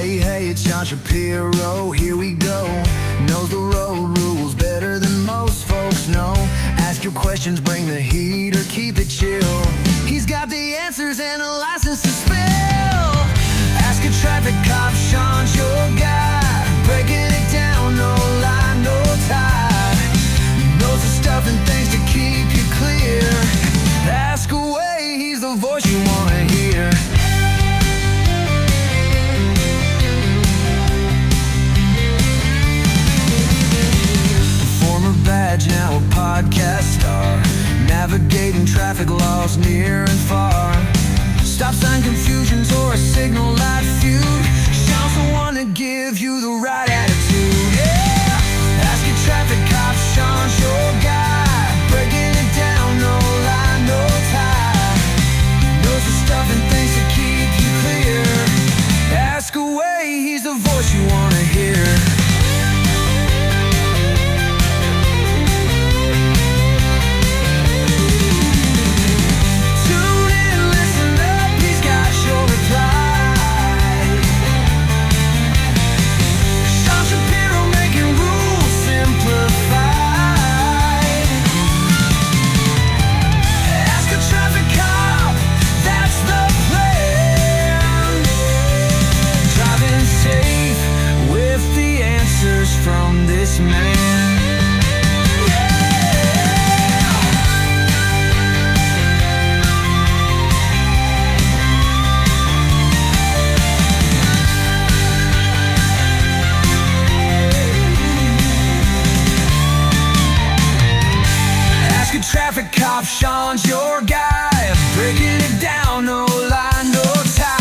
Hey, it's Sean Shapiro, here we go. Knows the road rules better than most folks know. Ask your questions, bring the heat or keep it chill. He's got the answers and a license to spill. Ask a traffic cop, Sean's your guy. Breaking it down, no lie, no tie. Knows the stuff and things to keep you clear. Ask away, he's the voice you wanna hear. Badge, now a podcast star, navigating traffic laws near and far. Stop sign confusions or a signal light feud. Sean's the one to give you the right attitude. Yeah, ask your traffic cop, Sean's your guy. Breaking it down, no lie, no tie. Knows the stuff and things to keep you clear. Ask away, he's the voice you wanna hear. From this man. Ask a traffic cop, Sean's your guy. Breaking it down, no lie, no tie.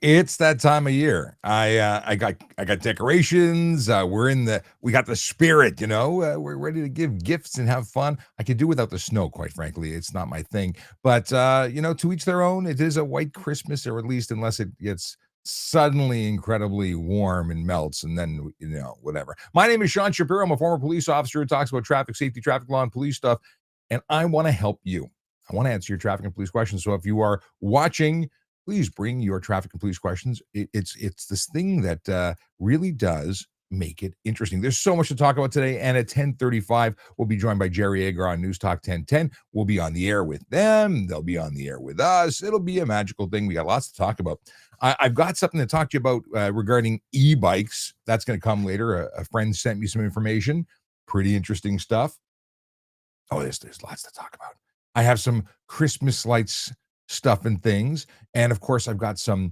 It's that time of year. I got decorations. We got the spirit, we're ready to give gifts and have fun. I could do without the snow, quite frankly. It's not my thing. But to each their own. It is a white Christmas, or at least unless it gets suddenly incredibly warm and melts, and then whatever. My name is Sean Shapiro. I'm a former police officer who talks about traffic safety, traffic law, and police stuff. And I want to help you. I want to answer your traffic and police questions. So if you are watching, please bring your traffic and police questions. It's this thing that really does make it interesting. There's so much to talk about today, and at 10:35, we'll be joined by Jerry Agar on News Talk 1010. We'll be on the air with them. They'll be on the air with us. It'll be a magical thing. We got lots to talk about. I've got something to talk to you about regarding e-bikes. That's going to come later. A friend sent me some information. Pretty interesting stuff. Oh, there's lots to talk about. I have some Christmas lights stuff and things. And of course, I've got some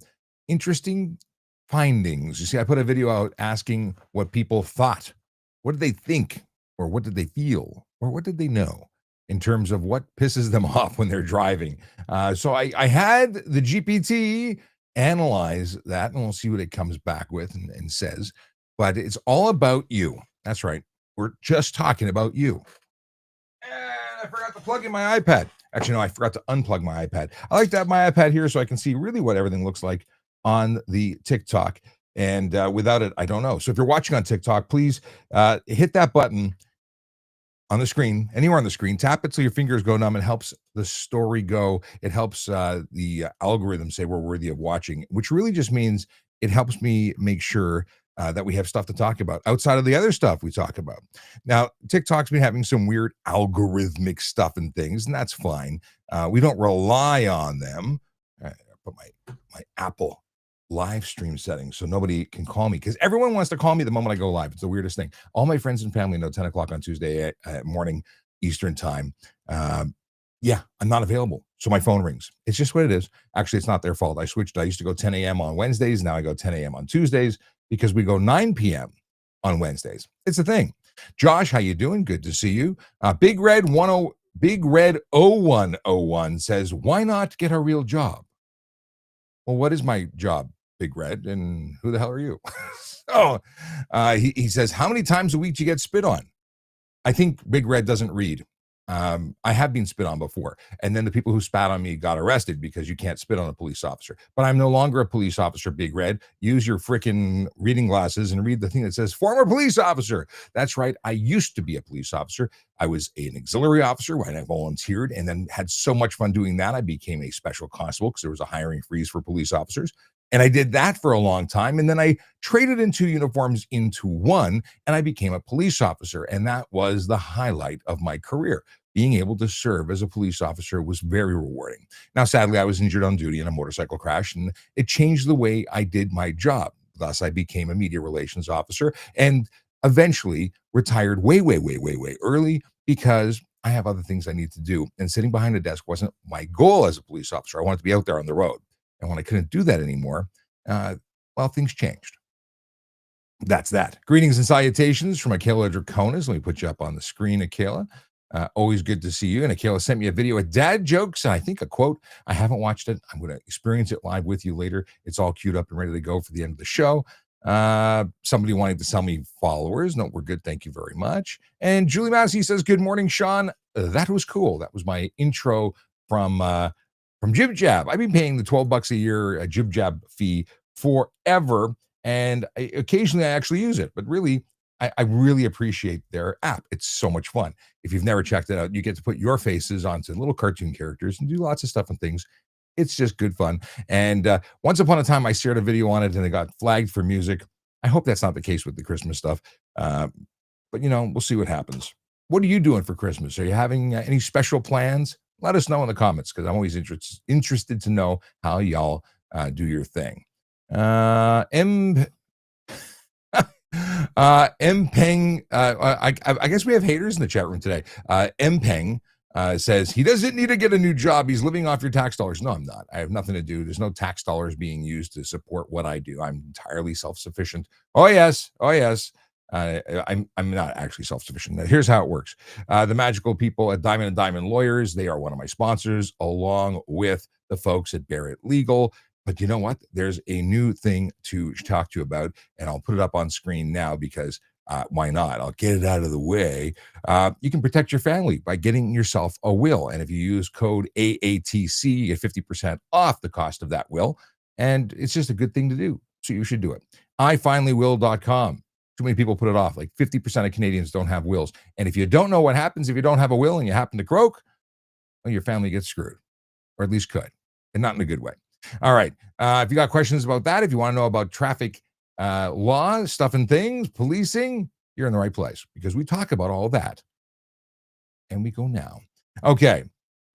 interesting findings. You see, I put a video out asking what people thought. What did they think? Or what did they feel? Or what did they know in terms of what pisses them off when they're driving? So I had the GPT analyze that, and we'll see what it comes back with and says. But it's all about you. That's right. We're just talking about you. And I forgot to plug in my iPad. Actually, no, I forgot to unplug my iPad. I like to have my iPad here so I can see really what everything looks like on the TikTok. And without it, I don't know. So if you're watching on TikTok, please hit that button on the screen, anywhere on the screen. Tap it till your fingers go numb. It helps the story go. It helps the algorithm say we're worthy of watching, which really just means it helps me make sure that we have stuff to talk about outside of the other stuff we talk about. Now, TikTok's been having some weird algorithmic stuff and things, and that's fine. We don't rely on them. Put my Apple live stream settings so nobody can call me, because everyone wants to call me the moment I go live. It's the weirdest thing. All my friends and family know 10 o'clock on Tuesday morning Eastern time. Yeah, I'm not available. So my phone rings. It's just what it is. Actually, it's not their fault. I switched. I used to go 10 a.m. on Wednesdays. Now I go 10 a.m. on Tuesdays because we go 9 p.m. on Wednesdays. It's a thing. Josh, how you doing? Good to see you. Big Red 0101 says, why not get a real job? Well, what is my job, Big Red? And who the hell are you? He says, how many times a week do you get spit on? I think Big Red doesn't read. I have been spit on before. And then the people who spat on me got arrested because you can't spit on a police officer. But I'm no longer a police officer, Big Red. Use your freaking reading glasses and read the thing that says former police officer. That's right. I used to be a police officer. I was an auxiliary officer when I volunteered and then had so much fun doing that. I became a special constable because there was a hiring freeze for police officers. And I did that for a long time. And then I traded in 2 uniforms into one, and I became a police officer. And that was the highlight of my career. Being able to serve as a police officer was very rewarding. Now, sadly, I was injured on duty in a motorcycle crash, and it changed the way I did my job. Thus, I became a media relations officer and eventually retired way early because I have other things I need to do. And sitting behind a desk wasn't my goal as a police officer. I wanted to be out there on the road. And when I couldn't do that anymore, things changed. That's that. Greetings and salutations from Akela Draconis. Let me put you up on the screen, Akela. Always good to see you. And Akela sent me a video of dad jokes, and I think a quote. I haven't watched it. I'm going to experience it live with you later. It's all queued up and ready to go for the end of the show. Somebody wanting to sell me followers. No, we're good. Thank you very much. And Julie Massey says, good morning, Sean. That was cool. That was my intro from Jib Jab. I've been paying the $12 a year Jib Jab fee forever, and occasionally I actually use it. But really, I really appreciate their app. It's so much fun. If you've never checked it out, you get to put your faces onto little cartoon characters and do lots of stuff and things. It's just good fun. And once upon a time, I shared a video on it, and it got flagged for music. I hope that's not the case with the Christmas stuff. But, we'll see what happens. What are you doing for Christmas? Are you having any special plans? Let us know in the comments, because I'm always interested to know how y'all do your thing. Peng, I guess we have haters in the chat room today. Peng says he doesn't need to get a new job. He's living off your tax dollars. No, I'm not. I have nothing to do. There's no tax dollars being used to support what I do. I'm entirely self-sufficient. Oh yes. I'm not actually self-sufficient. Here's how it works. The magical people at Diamond and Diamond Lawyers, they are one of my sponsors, along with the folks at Barrett Legal. But you know what? There's a new thing to talk to you about, and I'll put it up on screen now because why not? I'll get it out of the way. You can protect your family by getting yourself a will. And if you use code AATC, you get 50% off the cost of that will. And it's just a good thing to do. So you should do it. ifinallywill.com. Too many people put it off. Like 50% of Canadians don't have wills. And if you don't know what happens if you don't have a will and you happen to croak, well, your family gets screwed, or at least could, and not in a good way. All right. If you got questions about that, if you want to know about traffic law, stuff and things, policing, you're in the right place, because we talk about all that. And we go now. Okay.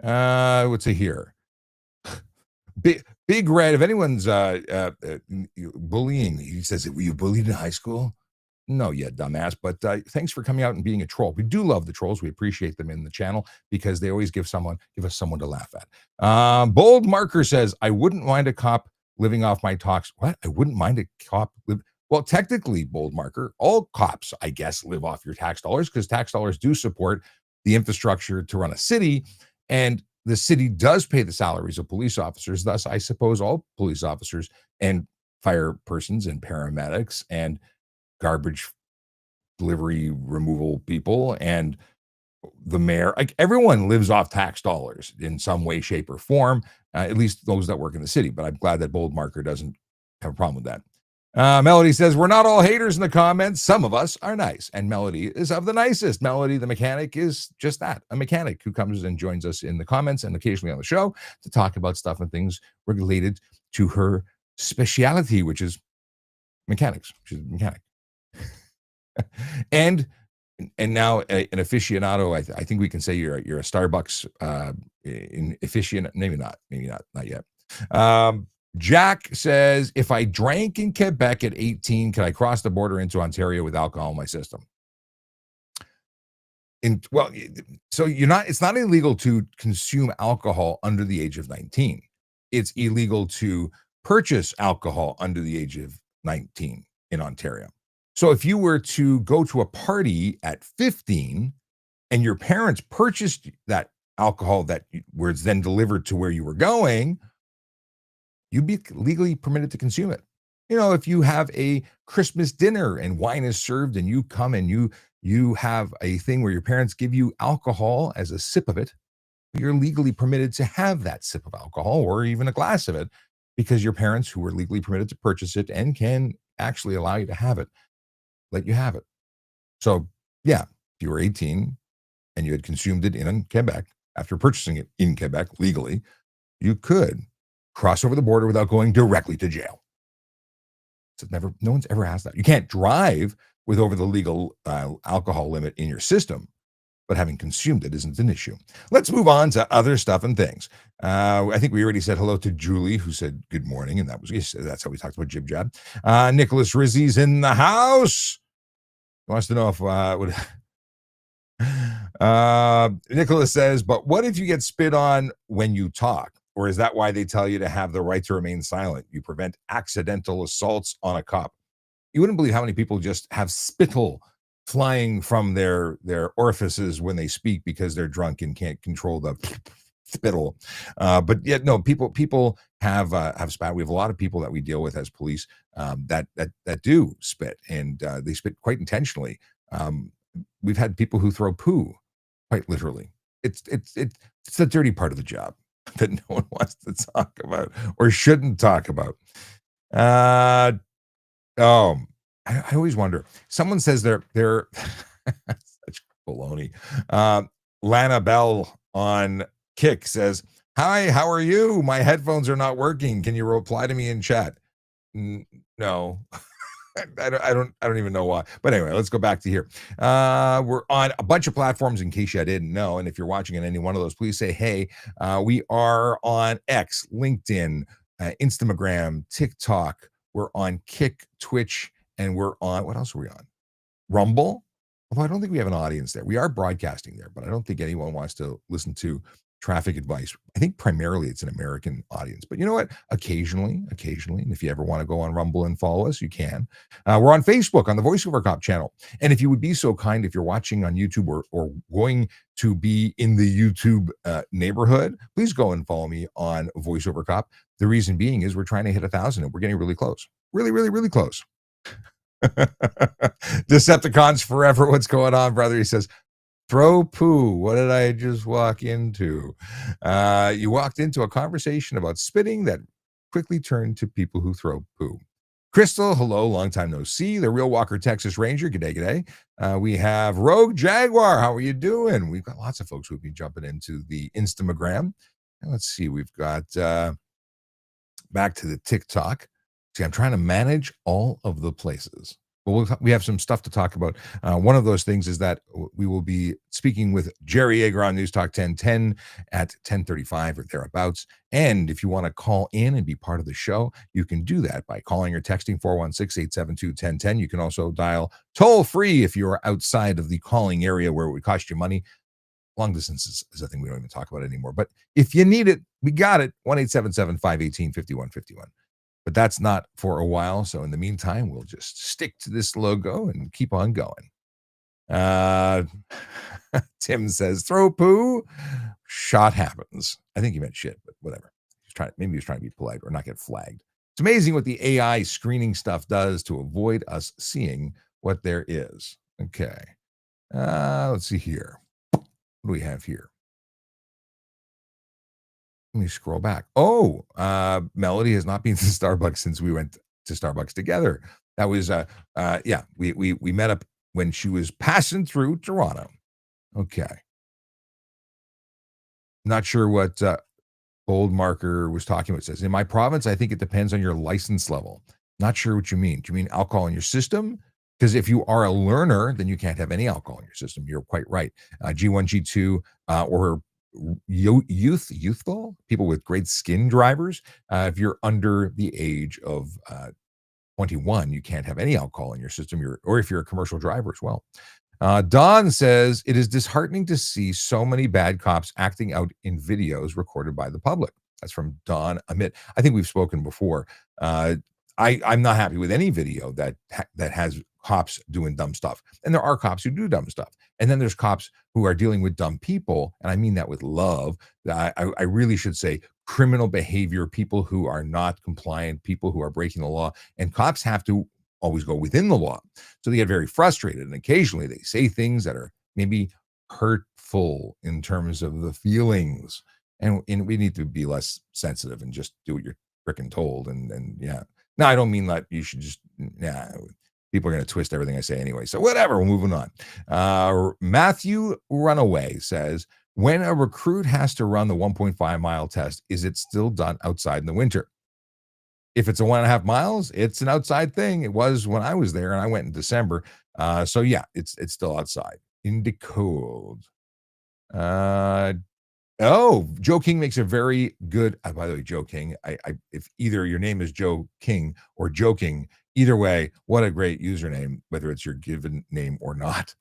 What's it here? Big Red, if anyone's bullying me, he says, were you bullied in high school? No, yeah, dumbass. But thanks for coming out and being a troll. We do love the trolls. We appreciate them in the channel because they always give us someone to laugh at. Bold Marker says, I wouldn't mind a cop living off my talks. What? I wouldn't mind a cop live. Well, technically, Bold Marker, all cops, I guess, live off your tax dollars, because tax dollars do support the infrastructure to run a city. And the city does pay the salaries of police officers. Thus, I suppose all police officers and fire persons and paramedics and garbage delivery removal people and the mayor, like everyone lives off tax dollars in some way, shape, or form, at least those that work in the city. But I'm glad that Bold Marker doesn't have a problem with that. Melody says, we're not all haters in the comments. Some of us are nice. And Melody is of the nicest. Melody, the mechanic, is just that, a mechanic who comes and joins us in the comments and occasionally on the show to talk about stuff and things related to her speciality, which is Mechanics. She's a mechanic. and now an aficionado. I think we can say you're a Starbucks in aficionado. Maybe not yet. Jack says, if I drank in Quebec at 18, can I cross the border into Ontario with alcohol in my system? Well, so it's not illegal to consume alcohol under the age of 19. It's illegal to purchase alcohol under the age of 19 in Ontario. So if you were to go to a party at 15 and your parents purchased that alcohol that was then delivered to where you were going, you'd be legally permitted to consume it. If you have a Christmas dinner and wine is served and you come and you have a thing where your parents give you alcohol as a sip of it, you're legally permitted to have that sip of alcohol or even a glass of it because your parents, who are legally permitted to purchase it and can actually allow you to have it, let you have it. So, yeah, if you were 18 and you had consumed it in Quebec after purchasing it in Quebec legally, you could cross over the border without going directly to jail. So no one's ever asked that. You can't drive with over the legal alcohol limit in your system, but having consumed it isn't an issue. Let's move on to other stuff and things. I think we already said hello to Julie, who said good morning, and that's how we talked about Jib Jab. Nicholas Rizzi's in the house. He wants to know if Nicholas says, but what if you get spit on when you talk? Or is that why they tell you to have the right to remain silent? You prevent accidental assaults on a cop. You wouldn't believe how many people just have spittle flying from their orifices when they speak because they're drunk and can't control the spittle. But yet, no, people have spat. We have a lot of people that we deal with as police that do spit, and they spit quite intentionally. We've had people who throw poo, quite literally. It's the dirty part of the job that no one wants to talk about or shouldn't talk about. I always wonder. Someone says they're such baloney. Lana Bell on Kick says, "Hi, how are you? My headphones are not working. Can you reply to me in chat?" No. I don't even know why. But anyway, let's go back to here. We're on a bunch of platforms in case you didn't know. And if you're watching on any one of those, please say, hey, we are on X, LinkedIn, Instagram, TikTok. We're on Kick, Twitch, and we're on, what else are we on? Rumble. Although I don't think we have an audience there. We are broadcasting there, but I don't think anyone wants to listen to traffic advice. I think primarily it's an American audience, but you know what? Occasionally, and if you ever want to go on Rumble and follow us, you can. We're on Facebook on the Voiceover Cop channel. And if you would be so kind, if you're watching on YouTube or going to be in the YouTube neighborhood, please go and follow me on Voiceover Cop. The reason being is we're trying to hit 1,000 and we're getting really close. Really, really, really close. Decepticons forever. What's going on, brother? He says, throw poo. What did I just walk into? You walked into a conversation about spitting that quickly turned to people who throw poo. Crystal, hello, long time no see. The Real Walker Texas Ranger, g'day. We have Rogue Jaguar. How are you doing? We've got lots of folks who'll be jumping into the Instagram. And let's see, we've got back to the TikTok. See, I'm trying to manage all of the places. Well, we have some stuff to talk about. One of those things is that we will be speaking with Jerry Yeager on News Talk 1010 at 10:35 or thereabouts. And if you want to call in and be part of the show, you can do that by calling or texting 416-872-1010. You can also dial toll free if you're outside of the calling area where it would cost you money. Long distance is a thing we don't even talk about anymore. But if you need it, we got it. 1-877-518-5151. But that's not for a while. So in the meantime, we'll just stick to this logo and keep on going. Tim says, throw poo, shot happens. I think he meant shit, but whatever. Maybe he was trying to be polite or not get flagged. It's amazing what the AI screening stuff does to avoid us seeing what there is. Okay. Let's see here. What do we have here? Let me scroll back. Oh, Melody has not been to Starbucks since we went to Starbucks together. That was, we met up when she was passing through Toronto. Okay. Not sure what Bold Marker was talking about. It says, in my province, I think it depends on your license level. Not sure what you mean. Do you mean alcohol in your system? Because if you are a learner, then you can't have any alcohol in your system. You're quite right. G1, G2, or youthful people with great skin drivers. If you're under the age of 21, you can't have any alcohol in your system. Or if you're a commercial driver as well. Don says it is disheartening to see so many bad cops acting out in videos recorded by the public. That's from Don Amit. I think we've spoken before. I'm not happy with any video that has cops doing dumb stuff. And there are cops who do dumb stuff. And then there's cops who are dealing with dumb people. And I mean that with love. I really should say criminal behavior, people who are not compliant, people who are breaking the law. And cops have to always go within the law. So they get very frustrated. And occasionally they say things that are maybe hurtful in terms of the feelings. And we need to be less sensitive and just do what you're freaking told. And yeah. Now, I don't mean that you should just, people are going to twist everything I say anyway. So whatever, we're moving on. Matthew Runaway says, when a recruit has to run the 1.5 mile test, is it still done outside in the winter? If it's a 1.5 miles, it's an outside thing. It was when I was there and I went in December. So yeah, it's still outside in the cold. Oh, Joe King makes a very good. By the way, Joe King, if either your name is Joe King or Joking, either way, what a great username, whether it's your given name or not.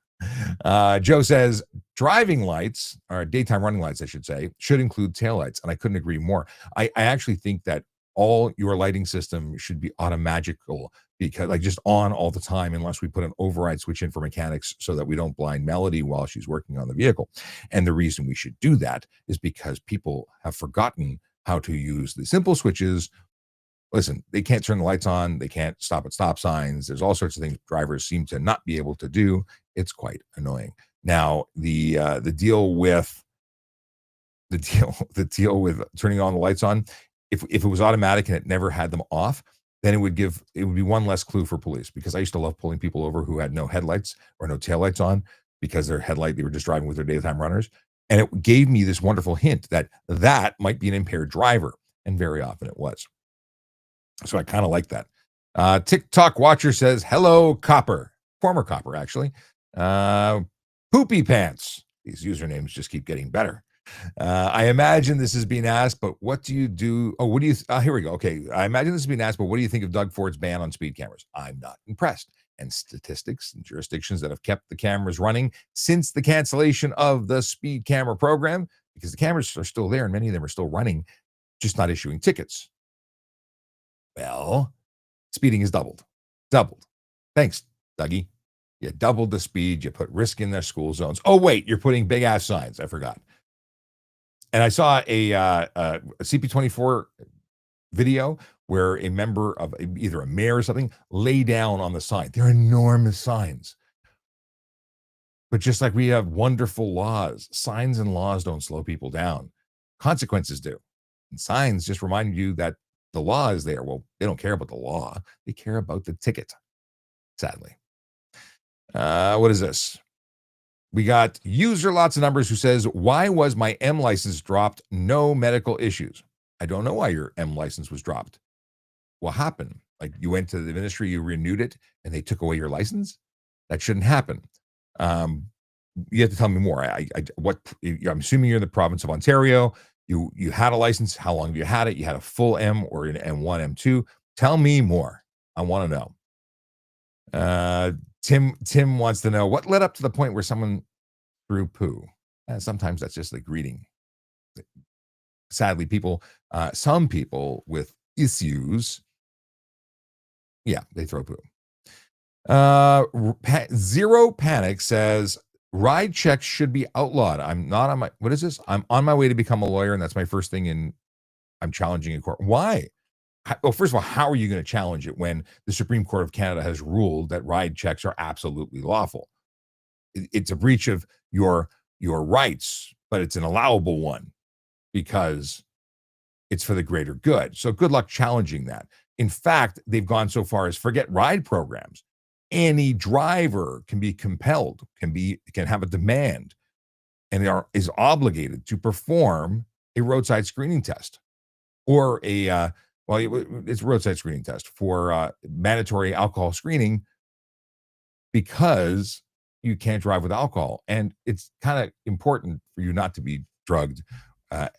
Joe says driving lights, or daytime running lights, I should say, should include taillights, and I couldn't agree more. I actually think that all your lighting system should be automagical, because like just on all the time, unless we put an override switch in for mechanics so that we don't blind Melody while she's working on the vehicle. And the reason we should do that is because people have forgotten how to use the simple switches. Listen, they can't turn the lights on. They can't stop at stop signs. There's all sorts of things drivers seem to not be able to do. It's quite annoying. Now, the deal with turning on the lights on, if it was automatic and it never had them off, then it would be one less clue for police, because I used to love pulling people over who had no headlights or no taillights on because they were just driving with their daytime runners. And it gave me this wonderful hint that might be an impaired driver. And very often it was. So I kind of like that. TikTok watcher says, hello, copper. Former copper, actually. Poopy pants. These usernames just keep getting better. I imagine this is being asked, but what do you do? Oh, what do you? Here we go. Okay, I imagine this is being asked, but what do you think of Doug Ford's ban on speed cameras? I'm not impressed. And statistics and jurisdictions that have kept the cameras running since the cancellation of the speed camera program, because the cameras are still there and many of them are still running, just not issuing tickets. Well, speeding is doubled. Thanks, Dougie. You doubled the speed. You put risk in their school zones. Oh, wait, you're putting big ass signs. I forgot. And I saw a CP24 video where a member of either a mayor or something lay down on the sign. They're enormous signs. But just like we have wonderful laws, signs and laws don't slow people down. Consequences do. And signs just remind you that the law is there. Well, they don't care about the law. They care about the ticket, sadly. What is this? We got user lots of numbers who says, why was my M license dropped? No medical issues. I don't know why your M license was dropped. What happened? Like you went to the ministry, you renewed it, and they took away your license? That shouldn't happen. You have to tell me more. I'm assuming you're in the province of Ontario. You had a license. How long have you had it? You had a full M or an M1, M2. Tell me more. I want to know. Tim wants to know what led up to the point where someone threw poo. Sometimes that's just like greeting. Sadly, some people with issues, they throw poo. Zero Panic says ride checks should be outlawed. I'm not on my, what is this? I'm on my way to become a lawyer, and that's my first thing I'm challenging in court. Why? Well, first of all, how are you going to challenge it when the Supreme Court of Canada has ruled that ride checks are absolutely lawful? It's a breach of your rights, but it's an allowable one because it's for the greater good. So good luck challenging that. In fact, they've gone so far as forget ride programs. Any driver can be compelled, can have a demand, and is obligated to perform a roadside screening test or a Well, it's roadside screening test for mandatory alcohol screening because you can't drive with alcohol. And it's kind of important for you not to be drugged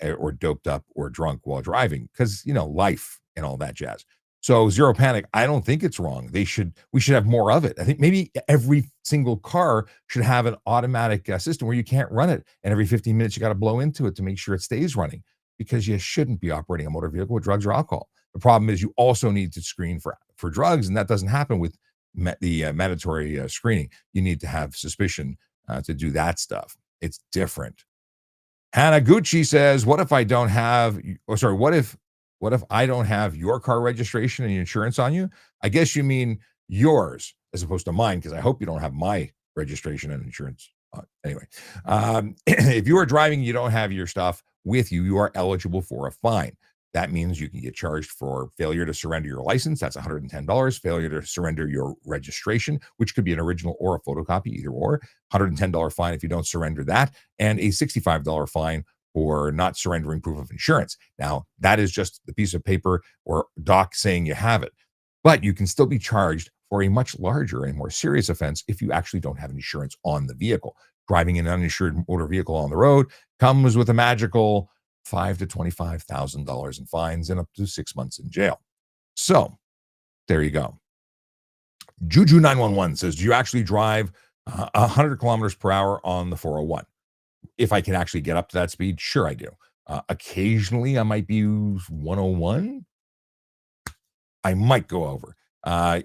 or doped up or drunk while driving because, life and all that jazz. So zero panic, I don't think it's wrong. We should have more of it. I think maybe every single car should have an automatic system where you can't run it. And every 15 minutes, you got to blow into it to make sure it stays running because you shouldn't be operating a motor vehicle with drugs or alcohol. The problem is you also need to screen for drugs, and that doesn't happen with the mandatory screening. You need to have suspicion to do that stuff. It's different. Hanaguchi says, "What if I don't have? Oh, sorry. What if I don't have your car registration and insurance on you? I guess you mean yours as opposed to mine, because I hope you don't have my registration and insurance. Anyway, if you are driving, you don't have your stuff with you, you are eligible for a fine. That means you can get charged for failure to surrender your license. That's $110. Failure to surrender your registration, which could be an original or a photocopy, either or. $110 fine if you don't surrender that, and a $65 fine for not surrendering proof of insurance. Now, that is just the piece of paper or doc saying you have it, but you can still be charged for a much larger and more serious offense if you actually don't have insurance on the vehicle. Driving an uninsured motor vehicle on the road comes with a magical $5,000 to $25,000 in fines and up to 6 months in jail. So there you go. Juju 911 says, "Do you actually drive 100 kilometers per hour on the 401? If I can actually get up to that speed, sure I do. Occasionally, I might be 101. I might go over.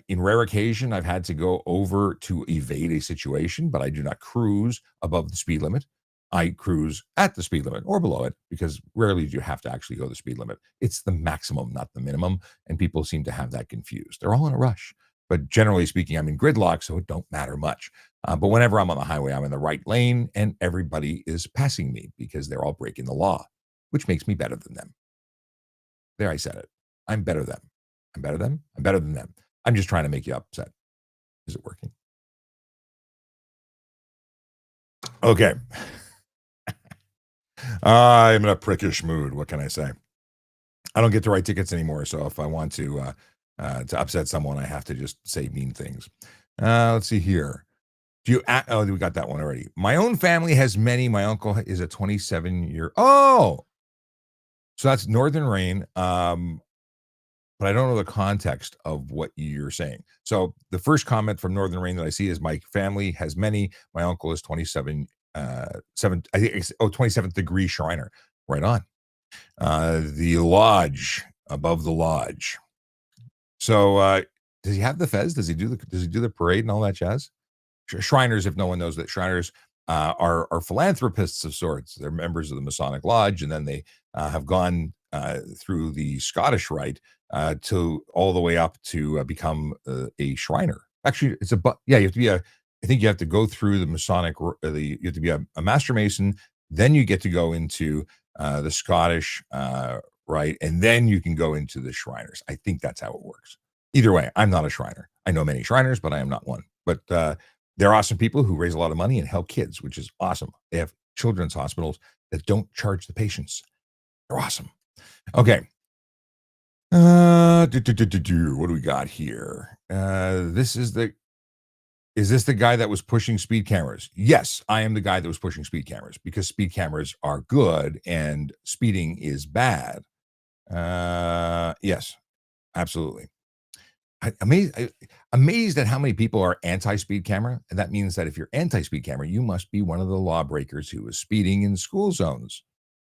In rare occasion, I've had to go over to evade a situation, but I do not cruise above the speed limit. I cruise at the speed limit or below it because rarely do you have to actually go the speed limit. It's the maximum, not the minimum, and people seem to have that confused. They're all in a rush. But generally speaking, I'm in gridlock, so it don't matter much. But whenever I'm on the highway, I'm in the right lane, and everybody is passing me because they're all breaking the law, which makes me better than them. There, I said it. I'm better than them. I'm better than them. I'm better than them. I'm just trying to make you upset. Is it working? Okay. I'm in a prickish mood. What can I say? I don't get to write tickets anymore, so if I want to upset someone, I have to just say mean things. Let's see here. Oh, we got that one already. My own family has many. My uncle is a 27-year. Oh, so that's Northern Rain. But I don't know the context of what you're saying. So the first comment from Northern Rain that I see is my family has many. My uncle is 27, 27th degree Shriner. Right on. The lodge, above the lodge. So does he have the fez? Does he do the parade and all that jazz? Shriners, if no one knows that, Shriners are philanthropists of sorts. They're members of the Masonic Lodge, and then they have gone through the Scottish Rite to all the way up to become a Shriner. Actually, you have to be I think you have to go through the Masonic. You have to be a Master Mason. Then you get to go into the Scottish Rite, and then you can go into the Shriners. I think that's how it works. Either way, I'm not a Shriner. I know many Shriners, but I am not one. But they're awesome people who raise a lot of money and help kids, which is awesome. They have children's hospitals that don't charge the patients. They're awesome. Okay. What do we got here? Is this the guy that was pushing speed cameras? Yes, I am the guy that was pushing speed cameras because speed cameras are good and speeding is bad. Yes, absolutely. Amazed at how many people are anti-speed camera, and that means that if you're anti-speed camera, you must be one of the lawbreakers who is speeding in school zones.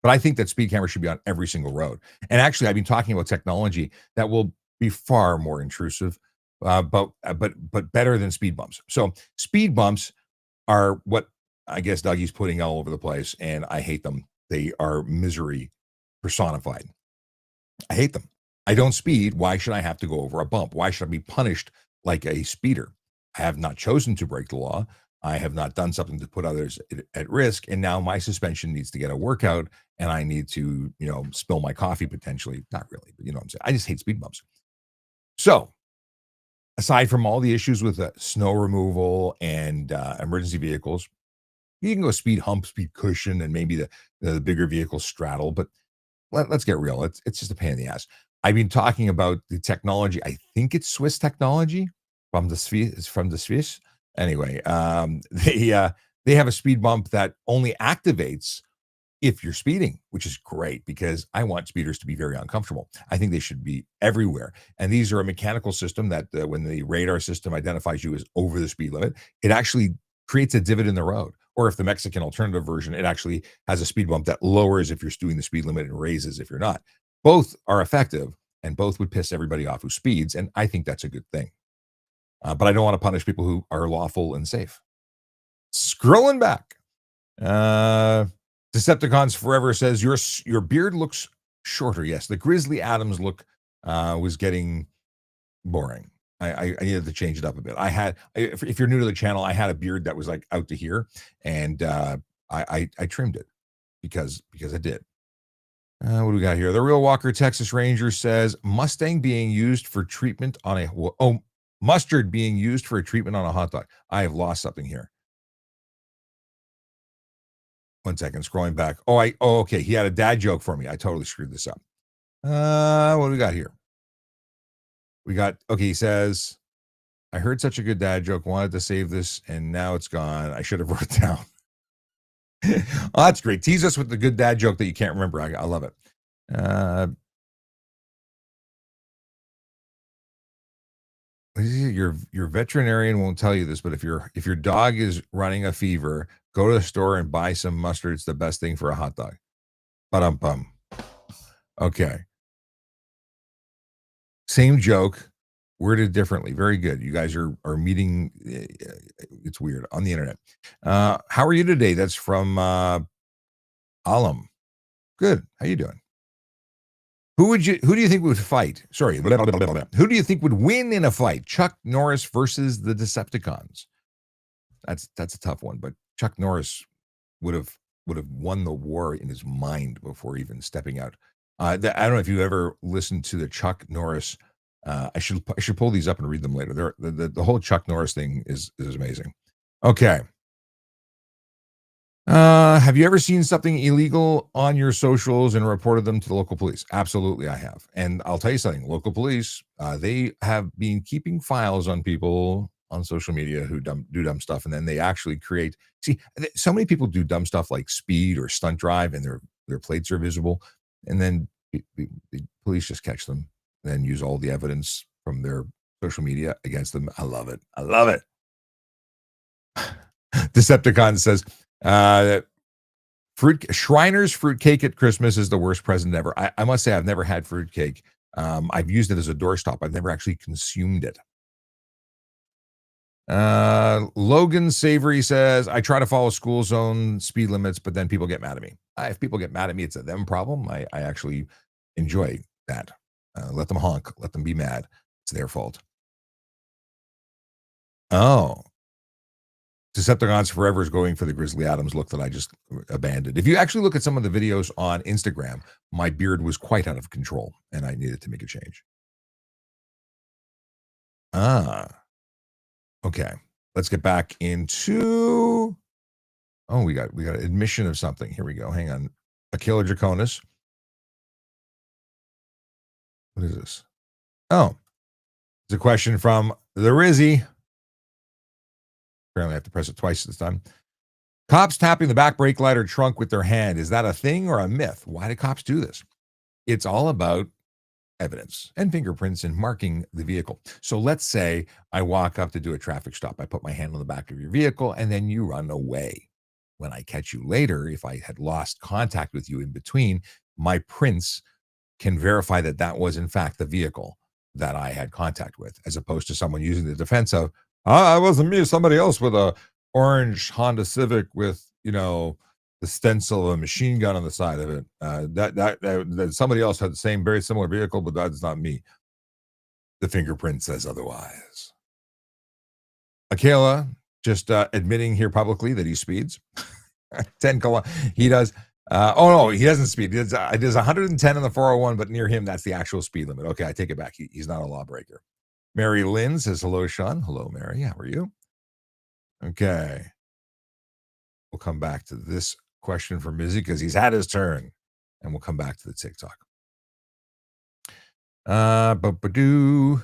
But I think that speed cameras should be on every single road. And actually, I've been talking about technology that will be far more intrusive, but better than speed bumps. So speed bumps are what I guess Dougie's putting all over the place, and I hate them. They are misery personified. I hate them. I don't speed. Why should I have to go over a bump? Why should I be punished like a speeder? I have not chosen to break the law. I have not done something to put others at risk. And now my suspension needs to get a workout and I need to, spill my coffee potentially. Not really, but you know what I'm saying? I just hate speed bumps. So aside from all the issues with snow removal and emergency vehicles, you can go speed hump, speed cushion, and maybe the bigger vehicles straddle. But let's get real. It's just a pain in the ass. I've been talking about the technology. I think it's Swiss technology from the Swiss. It's from the Swiss. Anyway, they have a speed bump that only activates if you're speeding, which is great because I want speeders to be very uncomfortable. I think they should be everywhere. And these are a mechanical system that when the radar system identifies you as over the speed limit, it actually creates a divot in the road. Or if the Mexican alternative version, it actually has a speed bump that lowers if you're doing the speed limit and raises if you're not. Both are effective and both would piss everybody off who speeds. And I think that's a good thing. But I don't want to punish people who are lawful and safe. Scrolling back. Decepticons Forever says your beard looks shorter. Yes, the Grizzly Adams look was getting boring. I needed to change it up a bit. If you're new to the channel, I had a beard that was like out to here, and I trimmed it because I did. What do we got here? The Real Walker Texas Ranger says Mustang being used for treatment on a mustard being used for a treatment on a hot dog. I have lost something here. 1 second, scrolling back. Okay. He had a dad joke for me. I totally screwed this up. What do we got here? He says, I heard such a good dad joke, wanted to save this, and now it's gone. I should have wrote it down. Oh, that's great. Tease us with the good dad joke that you can't remember. I love it. Your veterinarian won't tell you this, but if your dog is running a fever, go to the store and buy some mustard. It's the best thing for a hot dog. Ba-dum-bum. Okay. Same joke, worded differently. Very good. You guys are meeting. It's weird on the internet. How are you today? That's from Alam. Good. How you doing? Who do you think would fight? Sorry, blah, blah, blah, blah, blah. Who do you think would win in a fight? Chuck Norris versus the Decepticons. That's a tough one, but Chuck Norris would have won the war in his mind before even stepping out. I don't know if you ever listened to the Chuck Norris. I should pull these up and read them later. The whole Chuck Norris thing is amazing. Okay. Have you ever seen something illegal on your socials and reported them to the local police? Absolutely, I have. And I'll tell you something, local police, they have been keeping files on people on social media who do dumb stuff. And then they actually so many people do dumb stuff like speed or stunt drive and their plates are visible. And then the police just catch them and then use all the evidence from their social media against them. I love it. I love it. Decepticon says, Shriner's fruitcake at Christmas is the worst present ever. I must say I've never had fruitcake. I've used it as a doorstop. I've never actually consumed it. Logan Savory says, I try to follow school zone speed limits, but then people get mad at me. If people get mad at me, it's a them problem. I actually enjoy that. Let them honk. Let them be mad. It's their fault. Oh. Decepticons Forever is going for the Grizzly Adams look that I just abandoned. If you actually look at some of the videos on Instagram, my beard was quite out of control, and I needed to make a change. Okay. Let's get back into. Oh, we got admission of something. Here we go. Hang on. Akila Draconis. What is this? Oh, it's a question from the Rizzy. Apparently, I have to press it twice this time. Cops tapping the back brake light or trunk with their hand. Is that a thing or a myth? Why do cops do this? It's all about evidence and fingerprints and marking the vehicle. So let's say I walk up to do a traffic stop. I put my hand on the back of your vehicle and then you run away. When I catch you later, if I had lost contact with you in between, my prints can verify that that was in fact the vehicle that I had contact with, as opposed to someone using the defense of, it wasn't me, somebody else with a orange Honda Civic with, the stencil of a machine gun on the side of it. That somebody else had the same, very similar vehicle, but that's not me. The fingerprint says otherwise. Akela just admitting here publicly that he speeds. 10 he does. No, he doesn't speed. He does 110 on the 401, but near him, that's the actual speed limit. Okay, I take it back. He's not a lawbreaker. Mary Lynn says, hello, Sean. Hello, Mary. How are you? Okay. We'll come back to this question from Mizzy because he's had his turn. And we'll come back to the TikTok. Ba-ba-doo.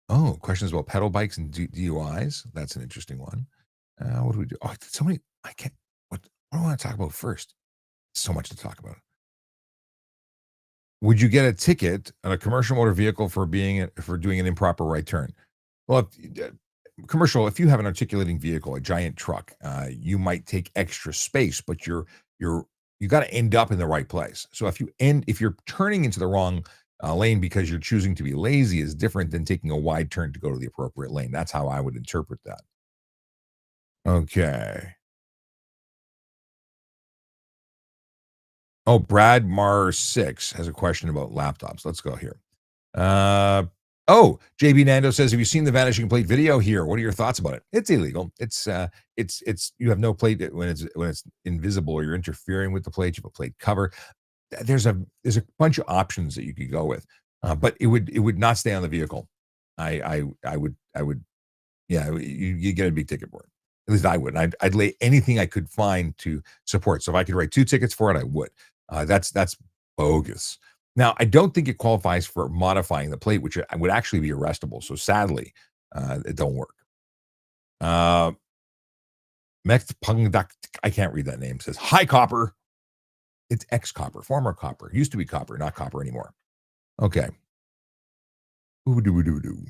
Oh, questions about pedal bikes and DUIs. That's an interesting one. What do we do? Oh, so many. I can't. What do I want to talk about first? So much to talk about. Would you get a ticket on a commercial motor vehicle for doing an improper right turn? Well, commercial, if you have an articulating vehicle, a giant truck, you might take extra space, but you're you got to end up in the right place. So if you're turning into the wrong lane because you're choosing to be lazy, is different than taking a wide turn to go to the appropriate lane. That's how I would interpret that. Okay. Oh, Brad Mar 6 has a question about laptops. Let's go here. Uh, JB Nando says, "Have you seen the vanishing plate video here? What are your thoughts about it? It's illegal. It's you have no plate when it's invisible or you're interfering with the plate. You have a plate cover. There's a bunch of options that you could go with, but it would not stay on the vehicle. I would yeah, you get a big ticket for it. At least I would. I'd lay anything I could find to support. So if I could write 2 tickets for it, I would. That's bogus. Now, I don't think it qualifies for modifying the plate, which would actually be arrestable. So sadly, it don't work. Uh, I can't read that name. Says, "Hi, Copper." It's ex-Copper, former Copper. Used to be Copper, not Copper anymore. Okay. Ooh-doo-doo-doo.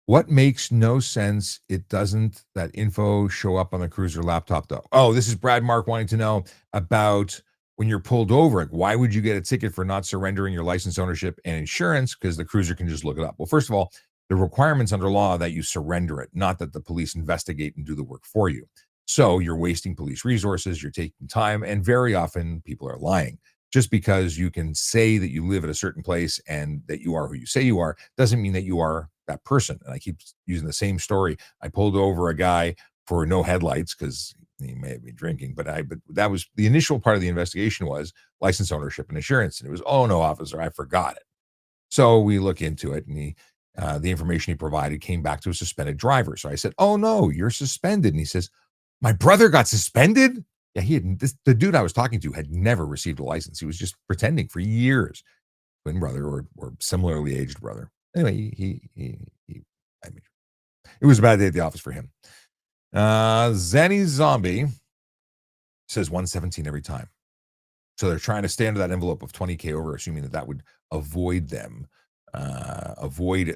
What makes no sense? It doesn't that info show up on the cruiser laptop though? Oh, this is Brad Mark wanting to know about when you're pulled over. Like, why would you get a ticket for not surrendering your license, ownership, and insurance? Because the cruiser can just look it up. Well, first of all, the requirements under law that you surrender it, not that the police investigate and do the work for you. So you're wasting police resources, you're taking time, and very often people are lying. Just because you can say that you live at a certain place and that you are who you say you are doesn't mean that you are that person. And I keep using the same story. I pulled over a guy for no headlights because he may have been drinking, but that was the initial part of the investigation was license, ownership, and insurance. And it was, "Oh no, officer, I forgot it." So we look into it, and the information he provided came back to a suspended driver. So I said, "Oh no, you're suspended." And he says, "My brother got suspended?" Yeah, the dude I was talking to had never received a license. He was just pretending for years. Twin brother or similarly aged brother. Anyway, I mean, it was a bad day at the office for him. Zanny Zombie says 117 every time. So they're trying to stay under that envelope of 20K over, assuming that would avoid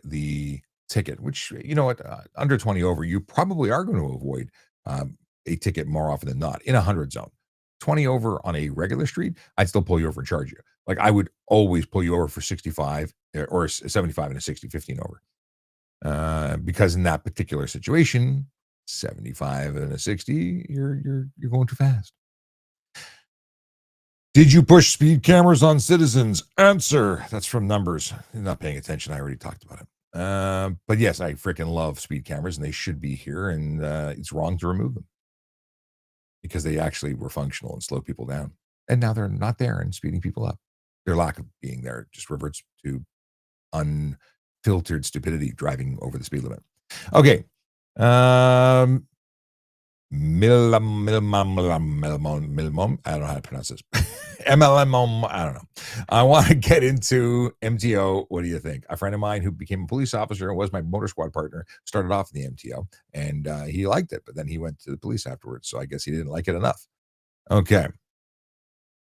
the ticket, which, you know what, under 20 over, you probably are going to avoid a ticket more often than not in a 100 zone. 20 over on a regular street, I'd still pull you over and charge you. Like I would always pull you over for 65 or 75 and a 60, 15 over. Because in that particular situation, 75 and a 60, you're going too fast. Did you push speed cameras on citizens? Answer. That's from Numbers. You're not paying attention. I already talked about it. But yes, I freaking love speed cameras and they should be here. And it's wrong to remove them because they actually were functional and slowed people down. And now they're not there and speeding people up. Their lack of being there just reverts to unfiltered stupidity driving over the speed limit. Okay. Milmom. I don't know how to pronounce this. MLM. I don't know. I want to get into MTO. What do you think? A friend of mine who became a police officer and was my motor squad partner started off in the MTO and he liked it, but then he went to the police afterwards. So I guess he didn't like it enough. Okay.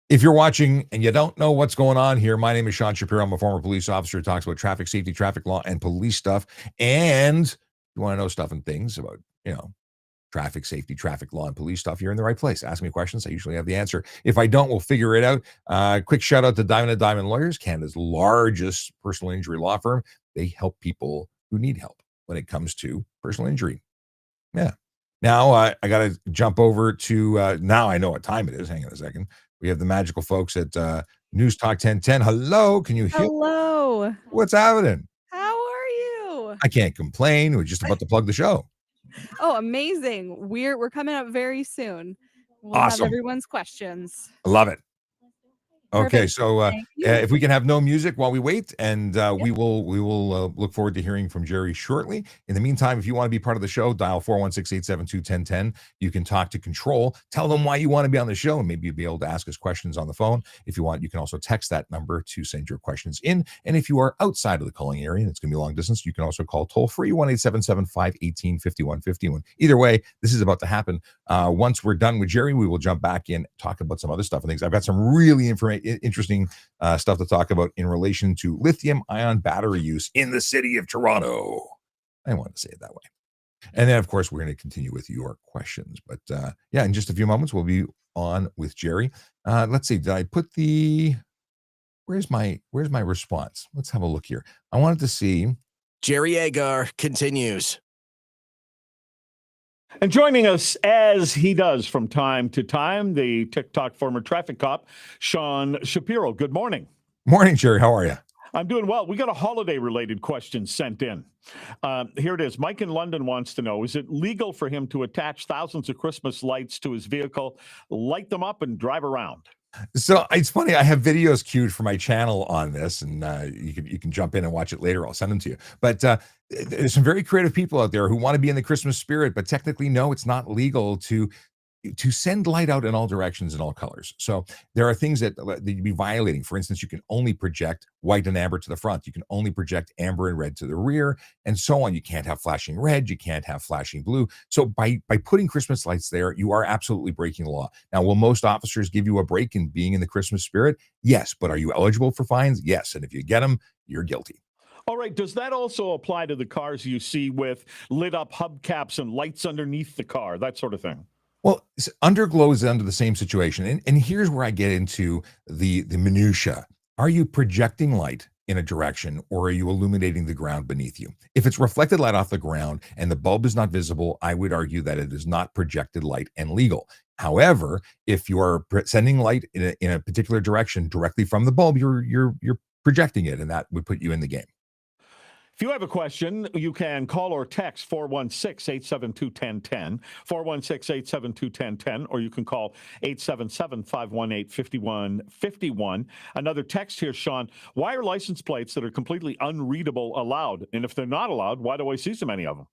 If you're watching and you don't know what's going on here, my name is Sean Shapiro. I'm a former police officer who talks about traffic safety, traffic law, and police stuff. And you want to know stuff and things about, traffic safety, traffic law, and police stuff, you're in the right place. Ask me questions. I usually have the answer. If I don't, we'll figure it out. Quick shout out to Diamond & Diamond Lawyers, Canada's largest personal injury law firm. They help people who need help when it comes to personal injury. Yeah. Now I got to jump over to, now I know what time it is. Hang on a second. We have the magical folks at News Talk 1010. Hello. Can you hear? Hello. What's happening? How are you? I can't complain. We're just about to plug the show. Oh, amazing. We're coming up very soon. We'll Awesome. have everyone's questions. I love it. Okay, Perfect. so Thank you. if we can have no music while we wait, and Yep. we will look forward to hearing from Jerry shortly. In the meantime, if you want to be part of the show, dial 416-872-1010. You can talk to Control, tell them why you want to be on the show, and maybe you'll be able to ask us questions on the phone. If you want, you can also text that number to send your questions in. And if you are outside of the calling area and it's going to be long distance, you can also call toll free 1-877-518-5151. Either way, this is about to happen. Once we're done with Jerry, we will jump back in, talk about some other stuff and things. I've got some really interesting stuff to talk about in relation to lithium-ion battery use in the city of Toronto. I wanted to say it that way. And then, of course, we're going to continue with your questions. But yeah, in just a few moments, we'll be on with Jerry. Let's see. Did I put the? Where's my response? Let's have a look here. I wanted to see. Jerry Agar continues. And joining us as he does from time to time, the TikTok former traffic cop, Sean Shapiro. Good morning. Morning, Jerry. How are you? I'm doing well. We got a holiday-related question sent in. Here it is. Mike in London wants to know, is it legal for him to attach thousands of Christmas lights to his vehicle, light them up, and drive around? So it's funny. I have videos queued for my channel on this, and you can jump in and watch it later. I'll send them to you. But there's some very creative people out there who want to be in the Christmas spirit, but technically, no, it's not legal to send light out in all directions and all colors. So there are things that you'd be violating. For instance, you can only project white and amber to the front. You can only project amber and red to the rear, and so on. You can't have flashing red. You can't have flashing blue. So by putting Christmas lights there, you are absolutely breaking the law. Now, will most officers give you a break in being in the Christmas spirit? Yes. But are you eligible for fines? Yes. And if you get them, you're guilty. All right. Does that also apply to the cars you see with lit up hubcaps and lights underneath the car, that sort of thing? Well, underglow is under the same situation. And here's where I get into the minutia. Are you projecting light in a direction, or are you illuminating the ground beneath you? If it's reflected light off the ground and the bulb is not visible, I would argue that it is not projected light and legal. However, if you are sending light in a particular direction directly from the bulb, you're projecting it, and that would put you in the game. If you have a question, you can call or text 416-872-1010, 416-872-1010, or you can call 877-518-5151. Another text here, Sean. Why are license plates that are completely unreadable allowed? And if they're not allowed, why do I see so many of them?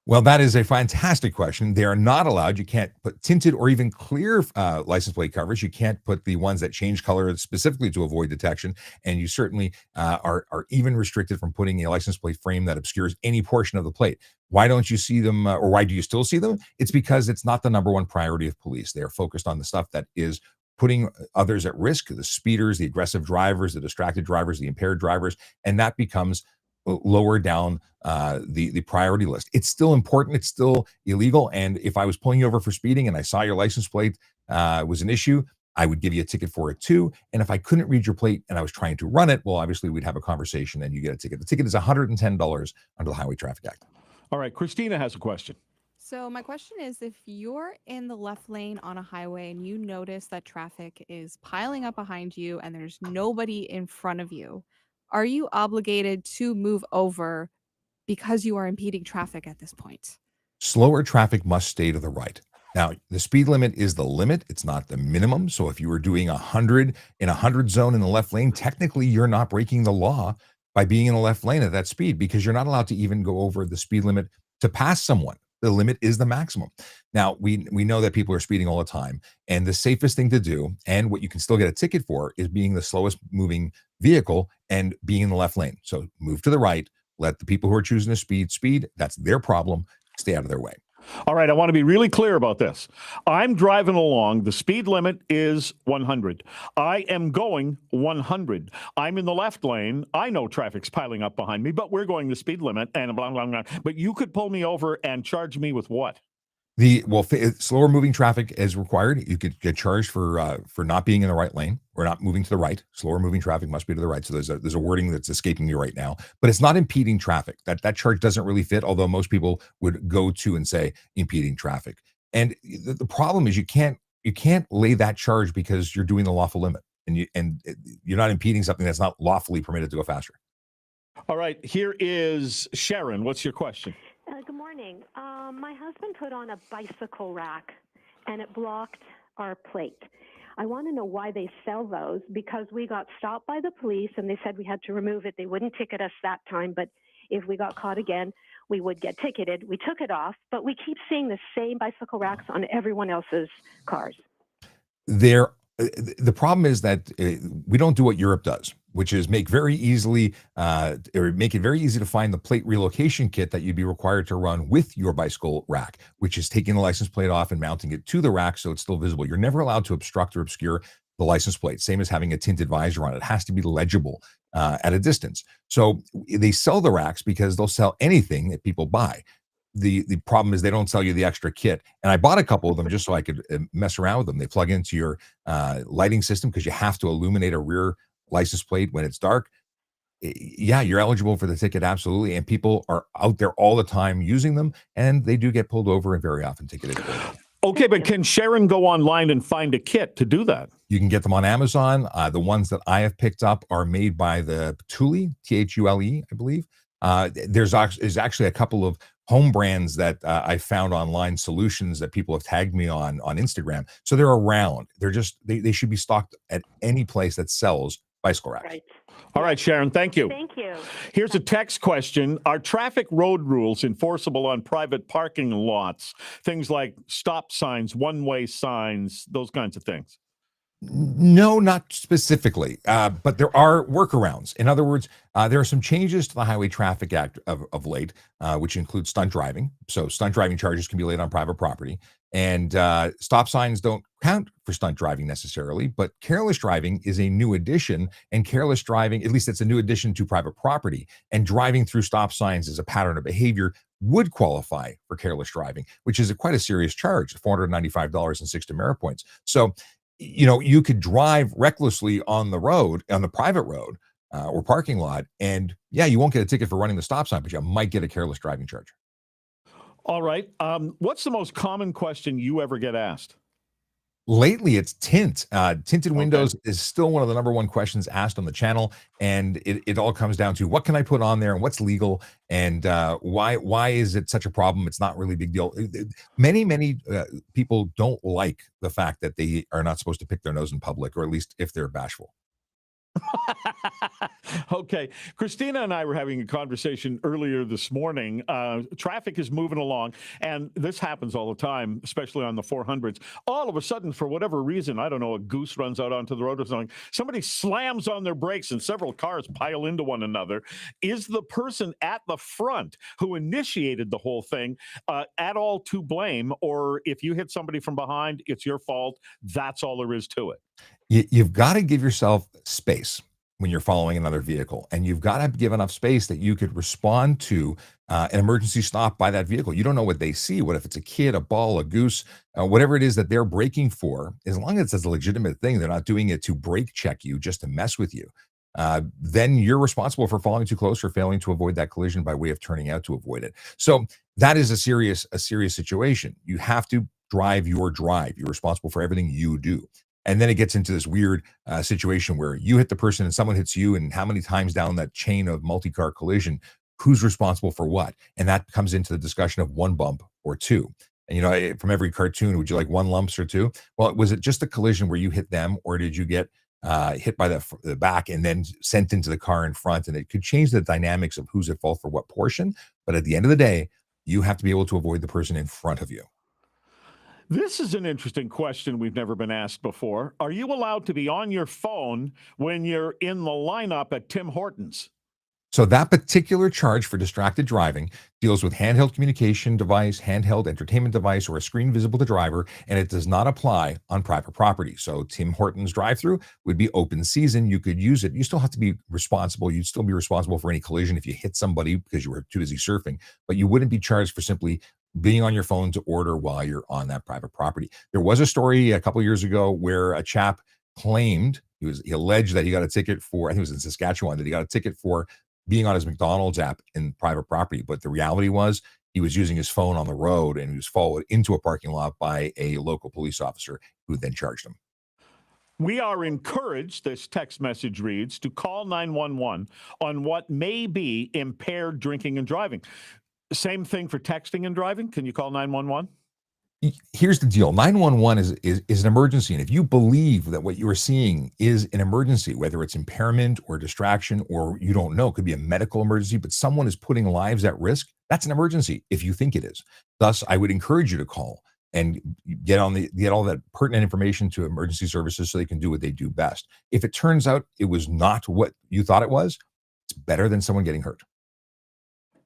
Well, that is a fantastic question. They are not allowed. You can't put tinted or even clear license plate covers. You can't put the ones that change color specifically to avoid detection. And you certainly are even restricted from putting a license plate frame that obscures any portion of the plate. Why don't you see them, or why do you still see them? It's because it's not the number one priority of police. They are focused on the stuff that is putting others at risk, the speeders, the aggressive drivers, the distracted drivers, the impaired drivers, and that becomes lower down the priority list. It's still important. It's still illegal. And if I was pulling you over for speeding and I saw your license plate was an issue, I would give you a ticket for it too. And if I couldn't read your plate and I was trying to run it, well, obviously we'd have a conversation and you get a ticket. The ticket is $110 under the Highway Traffic Act. All right. Christina has a question. So my question is, if you're in the left lane on a highway and you notice that traffic is piling up behind you and there's nobody in front of you, are you obligated to move over because you are impeding traffic at this point? Slower traffic must stay to the right. Now, the speed limit is the limit. It's not the minimum. So if you were doing 100 in a 100 zone in the left lane, technically you're not breaking the law by being in the left lane at that speed, because you're not allowed to even go over the speed limit to pass someone. The limit is the maximum. Now, we know that people are speeding all the time, and the safest thing to do, and what you can still get a ticket for, is being the slowest moving vehicle and being in the left lane. So move to the right, let the people who are choosing to speed. That's their problem. Stay out of their way. All right, I want to be really clear about this. I'm driving along. The speed limit is 100. I am going 100. I'm in the left lane. I know traffic's piling up behind me, but we're going the speed limit and blah, blah, blah. But you could pull me over and charge me with what? Slower moving traffic is required. You could get charged for not being in the right lane or not moving to the right. Slower moving traffic must be to the right. So there's a wording that's escaping me right now, but it's not impeding traffic. That charge doesn't really fit, although most people would go to and say impeding traffic. And the problem is you can't lay that charge because you're doing the lawful limit, and you're not impeding something that's not lawfully permitted to go faster. All right, here is Sharon. What's your question? Good morning. My husband put on a bicycle rack, and it blocked our plate. I want to know why they sell those, because we got stopped by the police and they said we had to remove it. They wouldn't ticket us that time, but if we got caught again, we would get ticketed. We took it off, but we keep seeing the same bicycle racks on everyone else's cars. There, the problem is that we don't do what Europe does, which is make very easily or make it very easy to find the plate relocation kit that you'd be required to run with your bicycle rack, which is taking the license plate off and mounting it to the rack so it's still visible. You're never allowed to obstruct or obscure the license plate, same as having a tinted visor on it. It has to be legible at a distance. So they sell the racks because they'll sell anything that people buy. The problem is they don't sell you the extra kit. And I bought a couple of them just so I could mess around with them. They plug into your lighting system because you have to illuminate a rear license plate when it's dark. Yeah, you're eligible for the ticket, absolutely. And people are out there all the time using them, and they do get pulled over and very often ticketed. Okay, but can Sharon go online and find a kit to do that? You can get them on Amazon. The ones that I have picked up are made by the Thule, Thule, I believe. There's actually a couple of home brands that I found online, solutions that people have tagged me on Instagram. So they're around. They're just they should be stocked at any place that sells bicycle racks. Right. All right, Sharon, thank you. Thank you. Here's a text question. Are traffic road rules enforceable on private parking lots? Things like stop signs, one-way signs, those kinds of things. No, not specifically, but there are workarounds. In other words, there are some changes to the Highway Traffic Act of late, which include stunt driving. So stunt driving charges can be laid on private property, and stop signs don't count for stunt driving necessarily, but careless driving is a new addition, and careless driving, at least it's a new addition to private property, and driving through stop signs as a pattern of behavior would qualify for careless driving, which is quite a serious charge, $495 and 6 demerit points. So you could drive recklessly on the road, on the private road or parking lot, and yeah, you won't get a ticket for running the stop sign, but you might get a careless driving charge. All right. What's the most common question you ever get asked? Lately, it's tint. Tinted windows is still one of the number one questions asked on the channel, and it all comes down to what can I put on there and what's legal, and why is it such a problem? It's not really a big deal. Many people don't like the fact that they are not supposed to pick their nose in public, or at least if they're bashful. Okay. Christina and I were having a conversation earlier this morning. Traffic is moving along, and this happens all the time, especially on the 400s. All of a sudden, for whatever reason, I don't know, a goose runs out onto the road or something. Somebody slams on their brakes and several cars pile into one another. Is the person at the front who initiated the whole thing at all to blame? Or if you hit somebody from behind, it's your fault. That's all there is to it. You've got to give yourself space when you're following another vehicle, and you've got to give enough space that you could respond to an emergency stop by that vehicle. You don't know what they see. What if it's a kid, a ball, a goose, whatever it is that they're braking for? As long as it's a legitimate thing, they're not doing it to brake check you, just to mess with you. Then you're responsible for following too close or failing to avoid that collision by way of turning out to avoid it. So that is a serious situation. You have to drive your drive. You're responsible for everything you do. And then it gets into this weird situation where you hit the person and someone hits you, and how many times down that chain of multi-car collision, who's responsible for what? And that comes into the discussion of one bump or two. And, from every cartoon, would you like one lumps or two? Well, was it just a collision where you hit them, or did you get hit by the back and then sent into the car in front? And it could change the dynamics of who's at fault for what portion. But at the end of the day, you have to be able to avoid the person in front of you. This is an interesting question we've never been asked before. Are you allowed to be on your phone when you're in the lineup at Tim Hortons? So that particular charge for distracted driving deals with handheld communication device, handheld entertainment device, or a screen visible to driver, and it does not apply on private property. So Tim Hortons drive-through would be open season. You could use it. You still have to be responsible. You'd still be responsible for any collision if you hit somebody because you were too busy surfing, but you wouldn't be charged for simply being on your phone to order while you're on that private property. There was a story a couple of years ago where a chap claimed, he alleged that he got a ticket for, I think it was in Saskatchewan, that he got a ticket for being on his McDonald's app in private property. But the reality was he was using his phone on the road, and he was followed into a parking lot by a local police officer who then charged him. We are encouraged, this text message reads, to call 911 on what may be impaired drinking and driving. Same thing for texting and driving. Can you call 911? Here's the deal. 911 is an emergency. And if you believe that what you are seeing is an emergency, whether it's impairment or distraction, or you don't know, it could be a medical emergency, but someone is putting lives at risk, that's an emergency if you think it is. Thus, I would encourage you to call and get all that pertinent information to emergency services so they can do what they do best. If it turns out it was not what you thought it was, it's better than someone getting hurt.